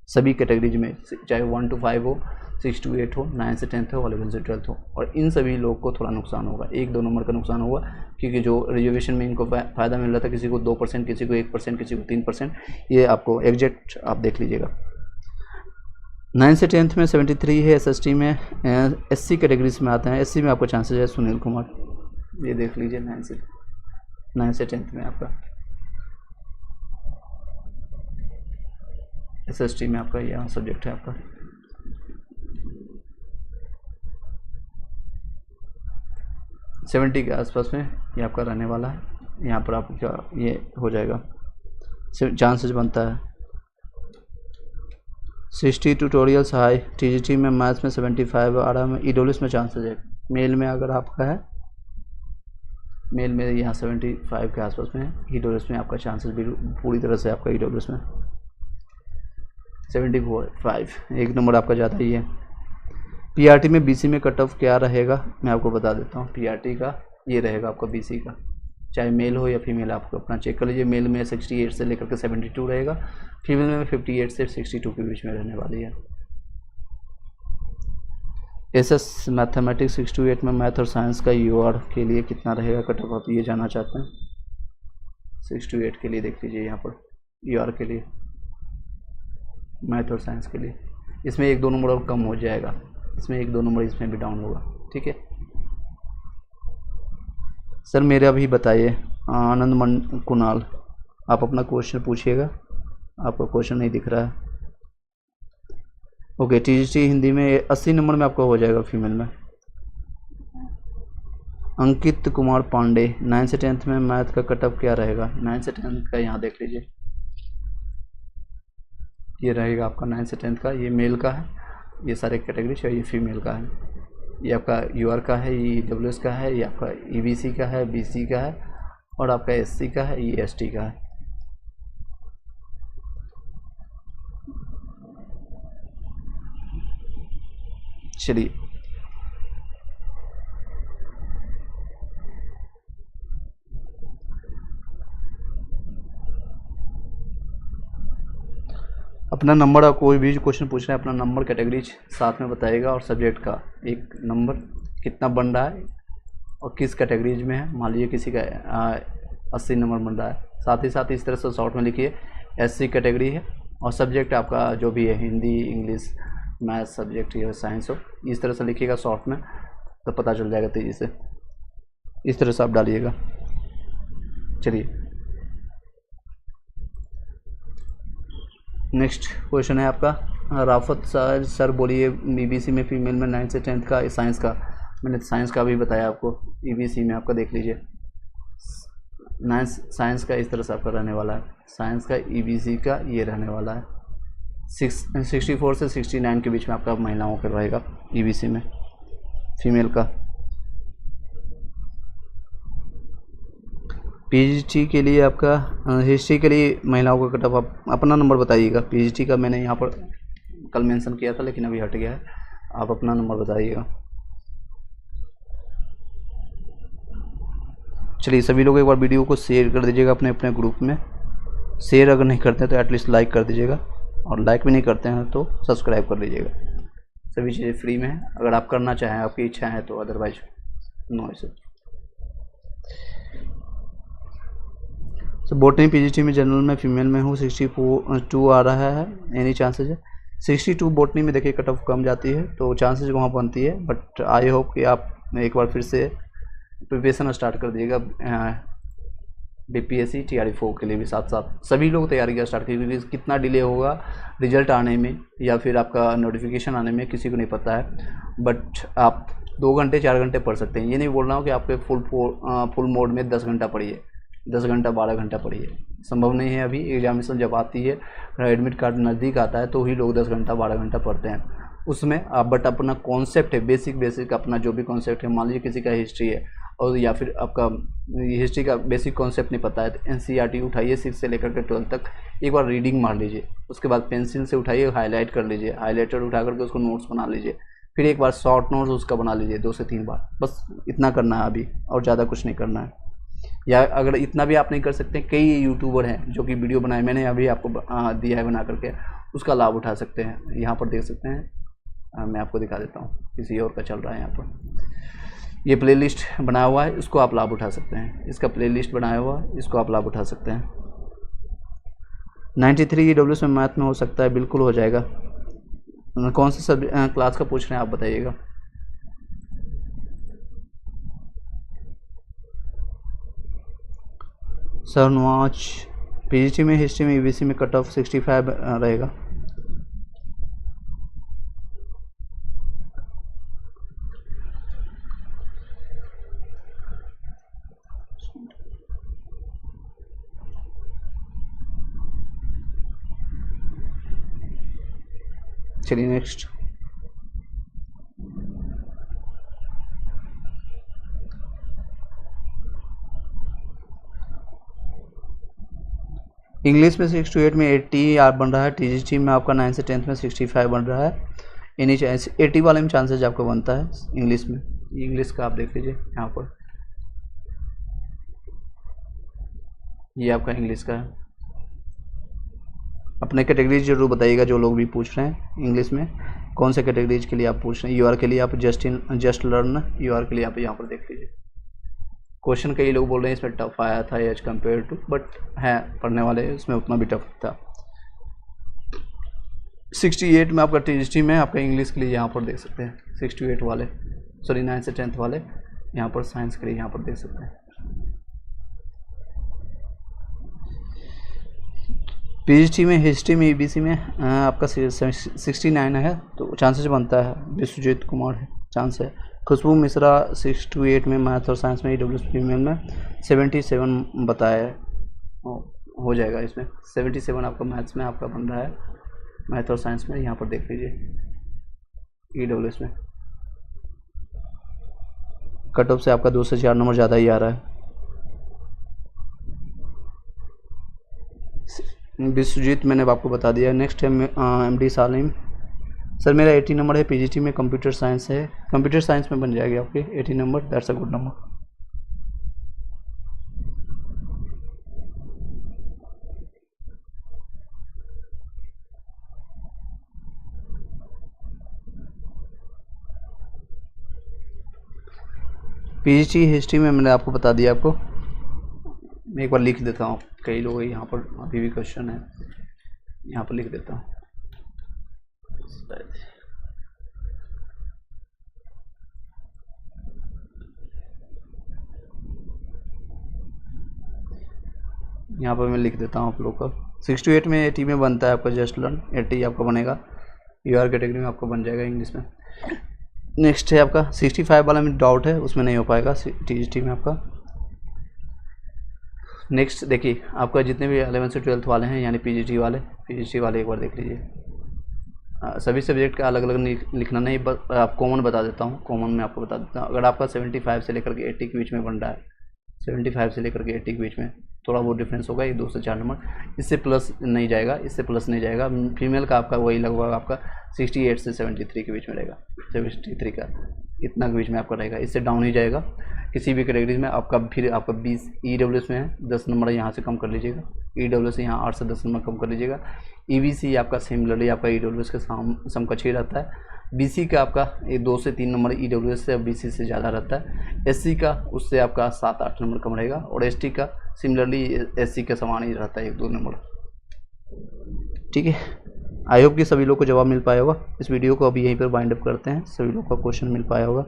सभी कैटेगरीज में, चाहे 1 to 5 हो, 6 to 8 हो, 9 से 10th हो, 11 से 12th हो। और इन सभी लोग को थोड़ा नुकसान होगा, 1-2 नंबर का नुकसान होगा, क्योंकि जो रिजर्वेशन में इनको फ़ायदा मिल रहा था, किसी को 2%, किसी को 1%, किसी को 3%, ये आपको एग्जैक्ट आप देख लीजिएगा। 9 से 10th में 73 है। SST में SC कैटेगरीज में आते हैं। SC में आपको चांसेस है सुनील कुमार, ये देख लीजिए। 9 से 10th में आपका SST में आपका यहाँ सब्जेक्ट है आपका। सेवेंटी के आसपास में ये आपका रहने वाला है। यहाँ पर आपका ये हो जाएगा, चांसेस बनता है। 60 ट्यूटोरियल्स हाई। TGT में मैथ्स में 75 आ रहा है, EWS में चांसेस है। मेल में अगर आपका है, मेल में यहाँ 75 के आसपास में है। EWS में आपका चांसेस भी पूरी तरह से आपका EWS में 75, एक नंबर आपका ज़्यादा ही है। PRT में BC में कट ऑफ क्या रहेगा मैं आपको बता देता हूँ। PRT का ये रहेगा आपका BC का, चाहे मेल हो या फीमेल, आपको अपना चेक कर लीजिए। मेल में 68 से लेकर के 72 रहेगा, फीमेल में 58 से 62 के बीच में रहने वाली है। SS मैथमेटिक्स 68 में मैथ और साइंस का UR के लिए कितना रहेगा कट ऑफ, आप ये जानना चाहते हैं? 68 के लिए देख लीजिए यहाँ पर UR के लिए, मैथ और साइंस के लिए। इसमें 1-2 नंबर और कम हो जाएगा, इसमें 1-2 नंबर इसमें भी डाउन होगा, ठीक है। सर मेरे अभी बताइए आनंद कुणाल, आप अपना क्वेश्चन पूछिएगा, आपका क्वेश्चन नहीं दिख रहा है। ओके, TGT हिंदी में 80 नंबर में आपका हो जाएगा फीमेल में। अंकित कुमार पांडे 9 से 10th में मैथ का कट ऑफ क्या रहेगा? 9 से 10th का यहाँ देख लीजिए, ये रहेगा आपका 9 से 10th का। ये मेल का है, ये सारे कैटेगरी है, ये फीमेल का है। ये आपका UR का है, ये EWS का है, ये आपका EBC का है, BC का है, और आपका SC का है, ये ST का है। चलिए अपना नंबर, आप कोई भी क्वेश्चन पूछ रहे हैं अपना नंबर कैटेगरीज साथ में बताइएगा और सब्जेक्ट का एक नंबर कितना बन रहा है और किस कैटेगरीज में है। मान लीजिए किसी का 80 नंबर बन रहा है, साथ ही साथ इस तरह से शॉर्ट में लिखिए SC कैटेगरी है और सब्जेक्ट आपका जो भी है हिंदी, इंग्लिश, मैथ सब्जेक्ट या साइंस हो, इस तरह से लिखिएगा शॉर्ट में तो पता चल जाएगा तेज़ी से। इस तरह से आप डालिएगा। चलिए नेक्स्ट क्वेश्चन है आपका राफत सर बोलिए EBC में फीमेल में 9th से 10th का साइंस का, मैंने साइंस का भी बताया आपको, EBC में आपका देख लीजिए 9th साइंस का इस तरह से आपका रहने वाला है। साइंस का EBC का ये रहने वाला है 64 से 69 के बीच में आपका महिलाओं का रहेगा EBC में फीमेल का। PGT के लिए आपका हिस्ट्री के लिए महिलाओं का कट ऑफ आप अपना नंबर बताइएगा। PGT का मैंने यहाँ पर कल मेंशन किया था लेकिन अभी हट गया है, आप अपना नंबर बताइएगा। चलिए सभी लोग एक बार वीडियो को शेयर कर दीजिएगा अपने अपने ग्रुप में। शेयर अगर नहीं करते हैं तो एटलीस्ट लाइक कर दीजिएगा और लाइक भी नहीं करते हैं तो सब्सक्राइब कर लीजिएगा। सभी चीज़ें फ्री में है, अगर आप करना चाहें आपकी इच्छा है तो, अदरवाइज नो इशू। तो बॉटनी PGT में जनरल में फीमेल में हूँ 62 आ रहा है, एनी चांसेज है 62। बॉटनी में देखिए कट ऑफ कम जाती है तो चांसेज वहाँ बनती है, बट आई होप कि आप एक बार फिर से प्रिपरेशन स्टार्ट कर दिएगा BPSC TRE4 के लिए भी। साथ साथ सभी लोग तैयारी का स्टार्ट कीजिए क्योंकि कितना डिले होगा रिजल्ट आने में या फिर आपका नोटिफिकेशन आने में किसी को नहीं पता है, बट आप 2 घंटे 4 घंटे पढ़ सकते हैं। ये नहीं बोल रहा हूँ कि आपके फुल मोड में 10 घंटा पढ़िए, 10 घंटा 12 घंटा पढ़िए, संभव नहीं है। अभी एग्जामिनेशन जब आती है, एडमिट कार्ड नज़दीक आता है तो ही लोग 10 घंटा 12 घंटा पढ़ते हैं उसमें आप, बट अपना कॉन्सेप्ट है बेसिक अपना जो भी कॉन्सेप्ट है, मान लीजिए किसी का हिस्ट्री है और या फिर आपका हिस्ट्री का बेसिक कॉन्सेप्ट नहीं पता है तो NCERT उठाइए 6 से लेकर के 12 तक, एक बार रीडिंग मार लीजिए, उसके बाद पेंसिल से उठाइए हाईलाइट कर लीजिए, हाईलाइटर उठा करके उसको नोट्स बना लीजिए, फिर एक बार शॉर्ट नोट्स उसका बना लीजिए 2 से 3 बार, बस इतना करना है अभी और ज़्यादा कुछ नहीं करना है। या अगर इतना भी आप नहीं कर सकते, कई यूट्यूबर हैं जो कि वीडियो बनाए, मैंने अभी आपको दिया है बना करके, उसका लाभ उठा सकते हैं। यहाँ पर देख सकते हैं, मैं आपको दिखा देता हूँ, किसी और का चल रहा है यहाँ पर, ये प्लेलिस्ट बनाया हुआ है, इसको आप लाभ उठा सकते हैं। इसका प्लेलिस्ट बनाया हुआ है, इसको आप लाभ उठा सकते हैं। 93 EWS में मैथ में हो सकता है, बिल्कुल हो जाएगा। कौन सा सब क्लास का पूछ रहे हैं आप बताइएगा। सर नवाज PGT में हिस्ट्री में EBC में कट ऑफ 65 रहेगा। चलिए नेक्स्ट, इंग्लिश में 6 to 8 में 80 आप बन रहा है। TGT में आपका 9 से 10th में 65 बन रहा है। यानी 80 वाले में चांसेज आपका बनता है इंग्लिश में। इंग्लिश का आप देख लीजिए यहाँ पर, ये आपका इंग्लिश का है। अपने कैटेगरीज जरूर बताइएगा जो लोग भी पूछ रहे हैं इंग्लिश में, कौन से कैटेगरीज के लिए आप पूछ रहे हैं। UR के लिए आप जस्ट लर्न UR के लिए आप यहाँ पर देख लीजिए। क्वेश्चन कई लोग बोल रहे हैं इसमें टफ आया था एज कम्पेयर टू, बट है पढ़ने वाले इसमें उतना भी टफ था। 68 में आपका TGT में आपका इंग्लिश के लिए यहाँ पर देख सकते हैं 68 वाले, सॉरी 9 से 10th वाले यहाँ पर साइंस के लिए यहाँ पर देख सकते हैं। PGT में हिस्ट्री में EBC में आपका 69 है तो चांसेस बनता है। विश्वजीत कुमार है चांस है। खुशबू मिश्रा 6 to 8 में मैथ और साइंस में EWS फीमेल में 77 बताया है, हो जाएगा इसमें 77 आपका मैथ्स में आपका बन रहा है, मैथ और साइंस में यहाँ पर देख लीजिए EWS में। कट ऑफ से आपका 2 से 4 नंबर ज़्यादा ही आ रहा है। विश्वजीत मैंने आपको बता दिया। नेक्स्ट है MD सालिम सर मेरा 80 नंबर है, पीजीटी में कंप्यूटर साइंस है। कंप्यूटर साइंस में बन जाएगी आपके 80 number, that's a good number. PGT history में मैंने आपको बता दिया आपको, मैं एक बार लिख देता हूँ, कई लोग यहाँ पर अभी भी क्वेश्चन है, यहाँ पर लिख देता हूँ। यहाँ पर मैं लिख देता हूँ आप लोग का 68 में 80 में बनता है आपका जस्ट लर्न, 80 आपका बनेगा, यूआर कैटेगरी में आपका बन जाएगा इंग्लिश में। नेक्स्ट है आपका 65 वाला में डाउट है, उसमें नहीं हो पाएगा टीजीटी में आपका। नेक्स्ट देखिए आपका जितने भी 11 से 12 वाले हैं यानी पीजीटी वाले एक बार देख लीजिए। सभी सब्जेक्ट का अलग अलग लिखना नहीं, आप कॉमन बता देता हूँ, कॉमन में आपको बता देता हूँ। अगर आपका 75 से लेकर के 80 के बीच में बन रहा है, 75 से लेकर के 80 के बीच में थोड़ा बहुत डिफरेंस होगा, ये 2 से 4 नंबर, इससे प्लस नहीं जाएगा, फीमेल का आपका वही लगभग आपका 68 से 73 के बीच में रहेगा, 73 का इतना के बीच में आपका रहेगा, इससे डाउन ही जाएगा किसी भी कैटेगरी में आपका। फिर आपका 20 ईडब्ल्यूएस में है, 10 नंबर यहाँ से कम कर लीजिएगा, ईडब्ल्यूएस यहाँ 8 से 10 नंबर कम कर लीजिएगा। ईबीसी आपका सिमिलरली आपका ईडब्ल्यूएस के समकक्ष ही रहता है। बीसी का आपका 2 से 3 नंबर ईडब्ल्यूएस से बीसी से ज़्यादा रहता है। एससी का उससे आपका 7-8 नंबर कम रहेगा, और एसटी का सिमिलरली एससी के समान ही रहता है 1-2 नंबर। ठीक है, आई होप कि सभी लोग को जवाब मिल पाया होगा। इस वीडियो को अभी यहीं पर वाइंड अप करते हैं, सभी लोग का क्वेश्चन मिल पाया होगा।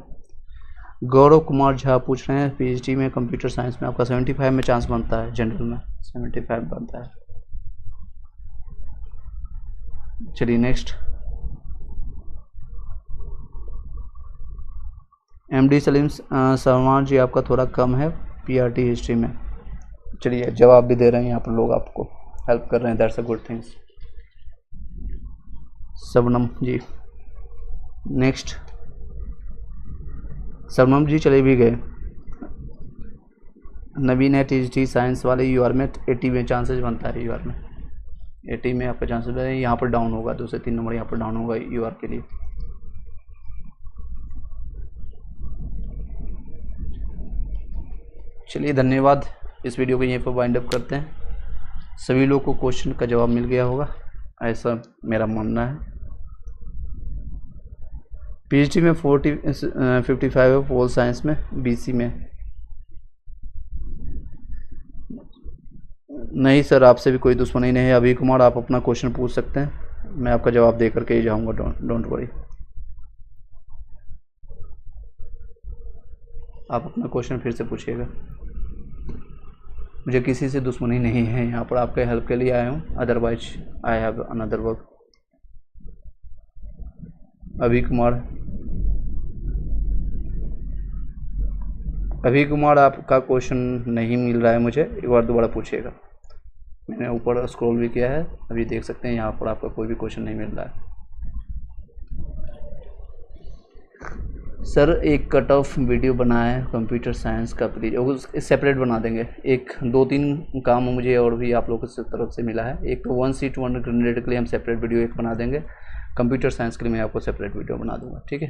गौरव कुमार झा पूछ रहे हैं पीएचडी में कंप्यूटर साइंस में आपका 75 में चांस बनता है, जनरल में 75 बनता है। चलिए नेक्स्ट, एमडी सलीम सलमान जी आपका थोड़ा कम है पीआरटी हिस्ट्री में। चलिए जवाब भी दे रहे हैं यहाँ पर लोग, आपको हेल्प कर रहे हैं, that's a good things. Shabnam ji next, Shabnam ji चले भी गए। नवीन है टीजीटी साइंस वाले, यूआर में 80 में चांसेस बनता है, यूआर में 80 में आपका चांसेस है, यहाँ पर डाउन होगा 2 से 3 नंबर, यहाँ पर डाउन होगा यूआर के लिए। चलिए धन्यवाद, इस वीडियो को यहीं पर वाइंड अप करते हैं। सभी लोग को क्वेश्चन का जवाब मिल गया होगा, ऐसा मेरा मानना है। पीएचडी में 55 है, पोल साइंस में, बीसी में नहीं सर, आपसे भी कोई दुश्मनी नहीं है। अभी कुमार आप अपना क्वेश्चन पूछ सकते हैं, मैं आपका जवाब दे करके ही जाऊंगा, डोंट वरी। आप अपना क्वेश्चन फिर से पूछिएगा, मुझे किसी से दुश्मनी नहीं है, यहाँ पर आपके हेल्प के लिए आया हूँ, otherwise I have another work. अभी कुमार आपका क्वेश्चन नहीं मिल रहा है मुझे, एक बार दोबारा पूछिएगा। मैंने ऊपर स्क्रॉल भी किया है, अभी देख सकते हैं यहाँ पर आपका कोई भी क्वेश्चन नहीं मिल रहा है। सर एक कट ऑफ वीडियो बनाया है कंप्यूटर साइंस का, प्लीज सेपरेट बना देंगे। 1-2-3 काम मुझे और भी आप लोगों की तरफ से मिला है। एक तो 1 सीट 1 कैंडिडेट के लिए हम सेपरेट वीडियो एक बना देंगे, कंप्यूटर साइंस के लिए मैं आपको सेपरेट वीडियो बना दूंगा, ठीक है।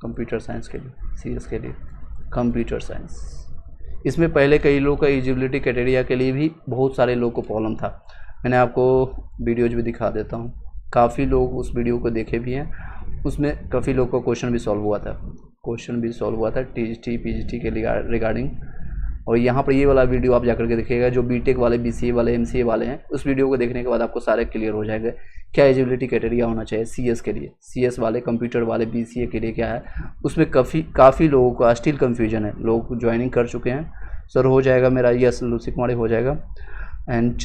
कंप्यूटर साइंस के लिए, सीएस के लिए कंप्यूटर साइंस, इसमें पहले कई लोगों का एलिजिबिलिटी क्राइटेरिया के लिए भी बहुत सारे लोगों को प्रॉब्लम था। मैंने आपको वीडियोज भी दिखा देता हूँ, काफ़ी लोग उस वीडियो को देखे भी हैं, उसमें काफ़ी लोगों का क्वेश्चन भी सॉल्व हुआ था टीजीटी पीजीटी के रिगार्डिंग। और यहाँ पर ये वाला वीडियो आप जाकर के देखिएगा, जो बीटेक वाले, बीसीए वाले, एमसीए वाले हैं, उस वीडियो को देखने के बाद आपको सारे क्लियर हो जाएगा क्या एलिजिबिलिटी क्राइटेरिया होना चाहिए सीएस के लिए, सीएस वाले, कंप्यूटर वाले, बीसीए के लिए क्या है। उसमें काफ़ी लोगों को स्टिल कन्फ्यूजन है, लोग ज्वाइनिंग कर चुके हैं। सर हो जाएगा मेरा, यस लूसी कुमारी हो जाएगा। एंड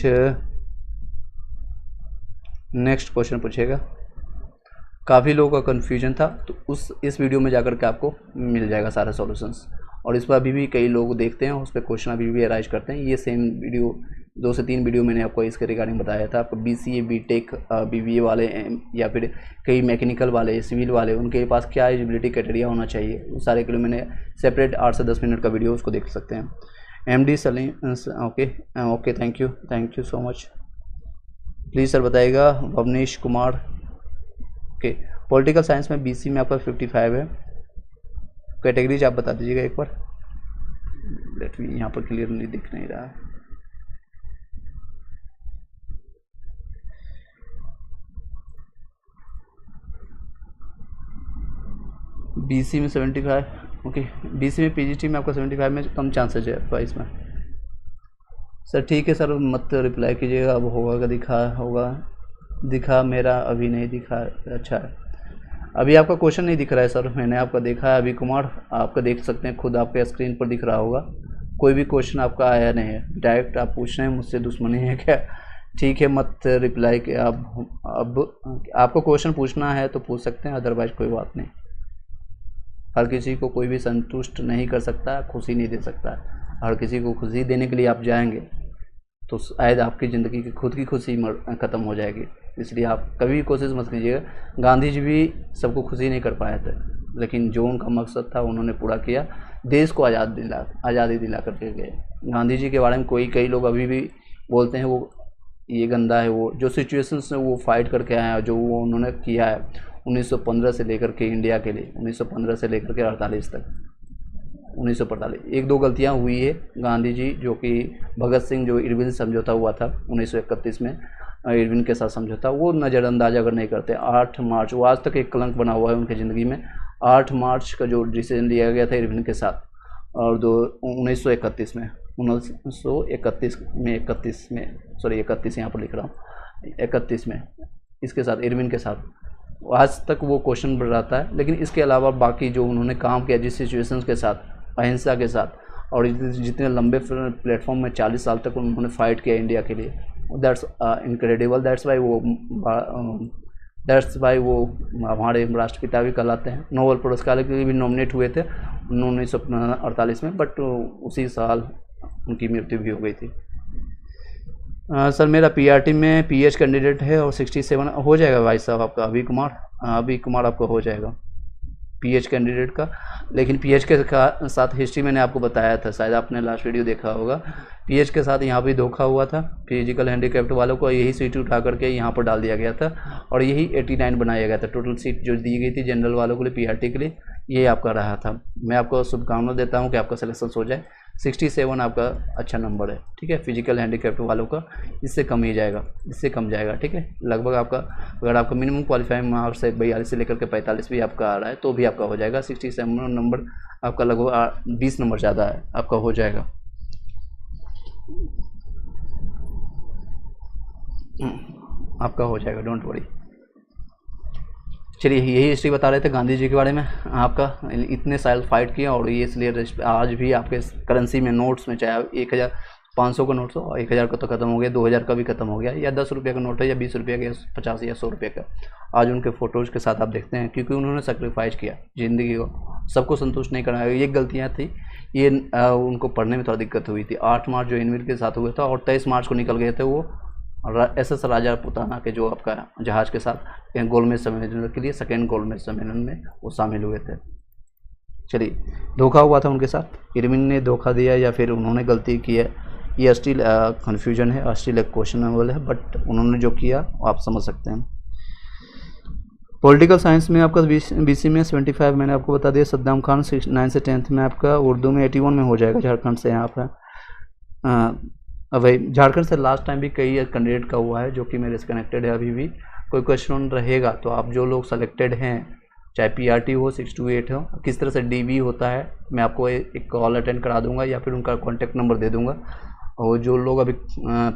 नेक्स्ट क्वेश्चन पूछिएगा। काफ़ी लोगों का कन्फ्यूजन था, तो इस वीडियो में जाकर के आपको मिल जाएगा सारे सॉल्यूशंस। और इस पर अभी भी कई लोग देखते हैं, उस पर क्वेश्चन अभी भी अराइज करते हैं। ये सेम वीडियो 2 से 3 वीडियो मैंने आपको इसके रिगार्डिंग बताया था। आपको बीसीए, बीटेक, बीबीए वाले या फिर कई मैकेनिकल वाले, सिविल वाले, उनके पास क्या एलिजिबिलिटी क्राइटेरिया होना चाहिए, उस सारे के लिए मैंने सेपरेट 8 से 10 मिनट का वीडियो उसको देख सकते हैं। MD Salim, okay thank you so much. Please sir बताइएगा। Bhavnesh Kumar okay. Political science में बीसी में आपका 55 है। कैटेगरीज आप बता दीजिएगा एक बार। लेट मी, यहाँ पर क्लियरली दिख नहीं रहा है। बीसी में 75, ओके। बीसी में पीजीटी में आपका 75 में कम चांसेज है आपका इसमें। सर ठीक है सर, मत रिप्लाई कीजिएगा, अब होगा का दिखा होगा, दिखा मेरा अभी नहीं दिखा। अच्छा है, अभी आपका क्वेश्चन नहीं दिख रहा है सर, मैंने आपका देखा है अभी कुमार, आपका देख सकते हैं खुद, आपके स्क्रीन पर दिख रहा होगा। कोई भी क्वेश्चन आपका आया नहीं है, डायरेक्ट आप पूछ रहे हैं मुझसे दुश्मनी है क्या? ठीक है, मत रिप्लाई के अब आपको क्वेश्चन पूछना है तो पूछ सकते हैं, अदरवाइज कोई बात नहीं। हर किसी को कोई भी संतुष्ट नहीं कर सकता, खुशी नहीं दे सकता। हर किसी को खुशी देने के लिए आप जाएंगे तो शायद आपकी ज़िंदगी की खुद की खुशी ख़त्म हो जाएगी। इसलिए आप कभी भी कोशिश मत कीजिएगा। गांधी जी भी सबको खुशी नहीं कर पाए थे, लेकिन जो उनका मकसद था उन्होंने पूरा किया, देश को आज़ादी दिला करके गए। गांधी जी के बारे में कई लोग अभी भी बोलते हैं वो ये गंदा है, वो जो सिचुएशन से वो फाइट करके आए हैं, जो वो उन्होंने किया है 1915 से लेकर के इंडिया के लिए, 1915 से लेकर के 48 तक, 1945। एक दो गलतियां हुई है गांधी जी, जो कि भगत सिंह जो इरविन समझौता हुआ था 1931 में, इरविन के साथ समझौता, वो नज़रअंदाज अगर नहीं करते। 8 मार्च, वो आज तक एक कलंक बना हुआ है उनकी ज़िंदगी में। 8 मार्च का जो डिसीजन लिया गया था इरविन के साथ, और 1931 में, 1931 में 31 में, सॉरी 31 यहाँ पर लिख रहा हूँ, 31 में इसके साथ, इरविन के साथ, आज तक वो क्वेश्चन बढ़ रहा है। लेकिन इसके अलावा बाकी जो उन्होंने काम किया जिस सिचुएशंस के साथ, अहिंसा के साथ, और जितने लंबे प्लेटफॉर्म में 40 साल तक उन्होंने फाइट किया इंडिया के लिए, दैट्स इनक्रेडिबल। दैट्स वाई वो हमारे राष्ट्रपिता भी कहलाते हैं। नोबेल पुरस्कार के लिए भी नॉमिनेट हुए थे 1948 में, बट उसी साल उनकी मृत्यु भी हो गई थी। सर मेरा पीआरटी में पीएच कैंडिडेट है और 67 हो जाएगा भाई साहब आपका, अभी कुमार आपका हो जाएगा पीएच कैंडिडेट का। लेकिन पीएच के साथ हिस्ट्री मैंने आपको बताया था, शायद आपने लास्ट वीडियो देखा होगा। पीएच के साथ यहाँ भी धोखा हुआ था, फिजिकल हैंडीकैप्ड वालों को यही सीट उठा करके यहाँ पर डाल दिया गया था, और यही 89 बनाया गया था। टोटल सीट जो दी गई थी जनरल वालों के लिए, पीआरटी के लिए, ये आपका रहा था। मैं आपको शुभकामना देता हूँ कि आपका सिलेक्शन हो जाए। 67 आपका अच्छा नंबर है, ठीक है। फिजिकल हैंडीकैप्ड वालों का इससे कम ही जाएगा, इससे कम जाएगा, ठीक है। लगभग आपका, अगर आपका मिनिमम क्वालिफाइंग मार्क्स है 42 से लेकर के 45 भी आपका आ रहा है तो भी आपका हो जाएगा। 67 नंबर आपका लगभग 20 नंबर ज़्यादा है, आपका हो जाएगा। आपका हो जाएगा, डोंट वरी। चलिए, यही हिस्ट्री बता रहे थे गांधी जी के बारे में। आपका इतने साल फाइट किया, और ये इसलिए आज भी आपके करेंसी में, नोट्स में, चाहे 1500 का नोट्स हो, 1000 का तो ख़त्म हो गया, 2000 का भी ख़त्म हो गया, या 10 रुपये का नोट है, या 20 रुपये का, या 50 या 100 रुपये का, आज उनके फ़ोटोज़ के साथ आप देखते हैं, क्योंकि उन्होंने सेक्रीफाइस किया ज़िंदगी को, सबको संतुष्ट नहीं करना। ये गलतियाँ थी, ये उनको पढ़ने में थोड़ा दिक्कत हुई थी। 8 मार्च जो इनविल के साथ हुआ था, और 23 मार्च को निकल गए थे वो SS राजापुताना के जो आपका जहाज़ के साथ गोलमेज सम्मेलन के लिए, सेकेंड गोलमेज सम्मेलन में वो शामिल हुए थे। चलिए, धोखा हुआ था उनके साथ, इरविन ने धोखा दिया या फिर उन्होंने गलती की है, ये स्टिल कन्फ्यूजन है, स्टिल एक क्वेश्चनेबल है, बट उन्होंने जो किया आप समझ सकते हैं। पॉलिटिकल साइंस में आपका BC में 75 मैंने आपको बता दिया। सद्दाम खान 9 से 10th में आपका, उर्दू में 81 में हो जाएगा, झारखंड से यहाँ पर। वही झारखंड से लास्ट टाइम भी कई कैंडिडेट का हुआ है जो कि मेरे से कनेक्टेड है। अभी भी कोई क्वेश्चन रहेगा तो आप जो लोग सेलेक्टेड हैं, चाहे PRT हो, 6 to 8 हो, किस तरह से DV होता है, मैं आपको एक कॉल अटेंड करा दूंगा या फिर उनका कॉन्टैक्ट नंबर दे दूंगा। और जो लोग अभी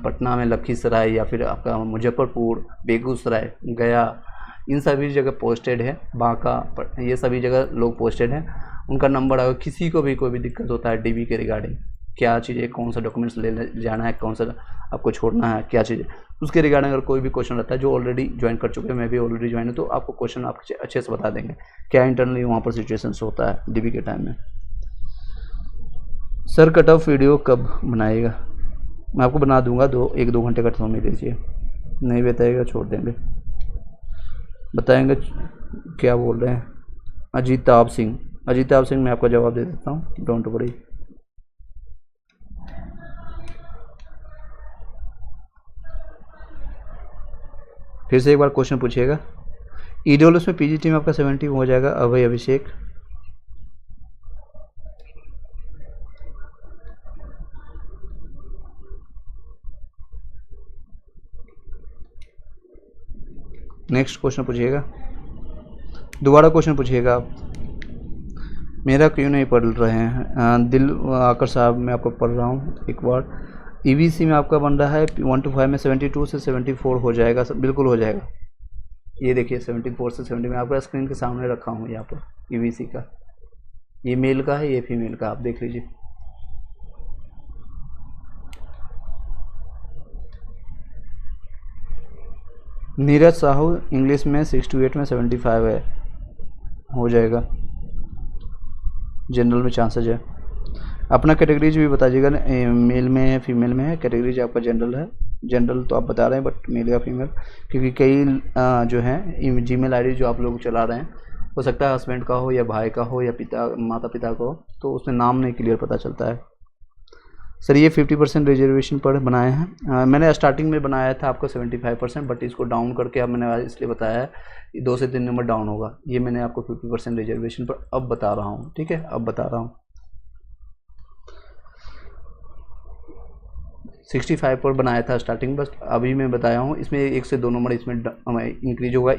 पटना में, लखीसराय या फिर आपका मुजफ्फरपुर, बेगूसराय, गया, इन सभी जगह पोस्टेड है, बांका, ये सभी जगह लोग पोस्टेड हैं। उनका नंबर, अगर किसी को भी कोई भी दिक्कत होता है DV के रिगार्डिंग, क्या चीज़ें, कौन सा डॉक्यूमेंट्स ले जाना है, कौन सा आपको छोड़ना है, क्या चीज़ें, उसके रिगार्डिंग अगर कोई भी क्वेश्चन रहता है, जो ऑलरेडी ज्वाइन कर चुके हैं, मैं भी ऑलरेडी ज्वाइन हूँ, तो आपको क्वेश्चन आप अच्छे से बता देंगे क्या इंटरनली वहाँ पर सिचुएशंस होता है DV के टाइम में। सर कट ऑफ वीडियो कब बनाएगा? मैं आपको बना दूंगा, 1-2 घंटे का समय दीजिए, नहीं बताएगा छोड़ देंगे, बताएंगे। क्या बोल रहे हैं? अजिताभ सिंह, मैं आपका जवाब दे देता हूँ, डोंट वरी। फिर से एक बार क्वेश्चन पूछिएगा। ईडब्ल्यूएस में पीजीटी में आपका 70 हो जाएगा अभय अभिषेक। नेक्स्ट क्वेश्चन पूछिएगा, दोबारा क्वेश्चन पूछिएगा आप। मेरा क्यों नहीं पढ़ रहे हैं? दिल आकर साहब मैं आपको पढ़ रहा हूँ एक बार। ईवीसी में आपका बन रहा है 1 to 5 में 72 से 74 हो जाएगा, बिल्कुल हो जाएगा। ये देखिए 74 से 70 में आपका स्क्रीन के सामने रखा हूँ यहाँ पर ईवीसी का। ये मेल का है, ये फीमेल का, आप देख लीजिए। नीरज साहू इंग्लिश में 68 में 75 है, हो जाएगा। जनरल में चांसेज है। अपना कैटेगरीज भी बताइएगा, मेल में है फीमेल में है, कैटेगरीज आपका जनरल है। जनरल तो आप बता रहे हैं बट मेल या फीमेल, क्योंकि कई जो हैं जीमेल आईडी जो आप लोग चला रहे हैं, हो सकता है हस्बैंड का हो या भाई का हो या पिता माता पिता का हो, तो उसमें नाम नहीं क्लियर पता चलता है। सर ये 50% रिजर्वेशन पर बनाए हैं। मैंने स्टार्टिंग में बनाया था आपको 75%, बट इसको डाउन करके अब मैंने इसलिए बताया है 2 से 3 नंबर डाउन होगा। ये मैंने आपको 50% रिजर्वेशन पर अब बता रहा हूँ, ठीक है, अब बता रहा हूँ। 65 पर बनाया था स्टार्टिंग, बस अभी मैं बताया हूँ। इसमें 1 से 2 नंबर इसमें इंक्रीज होगा।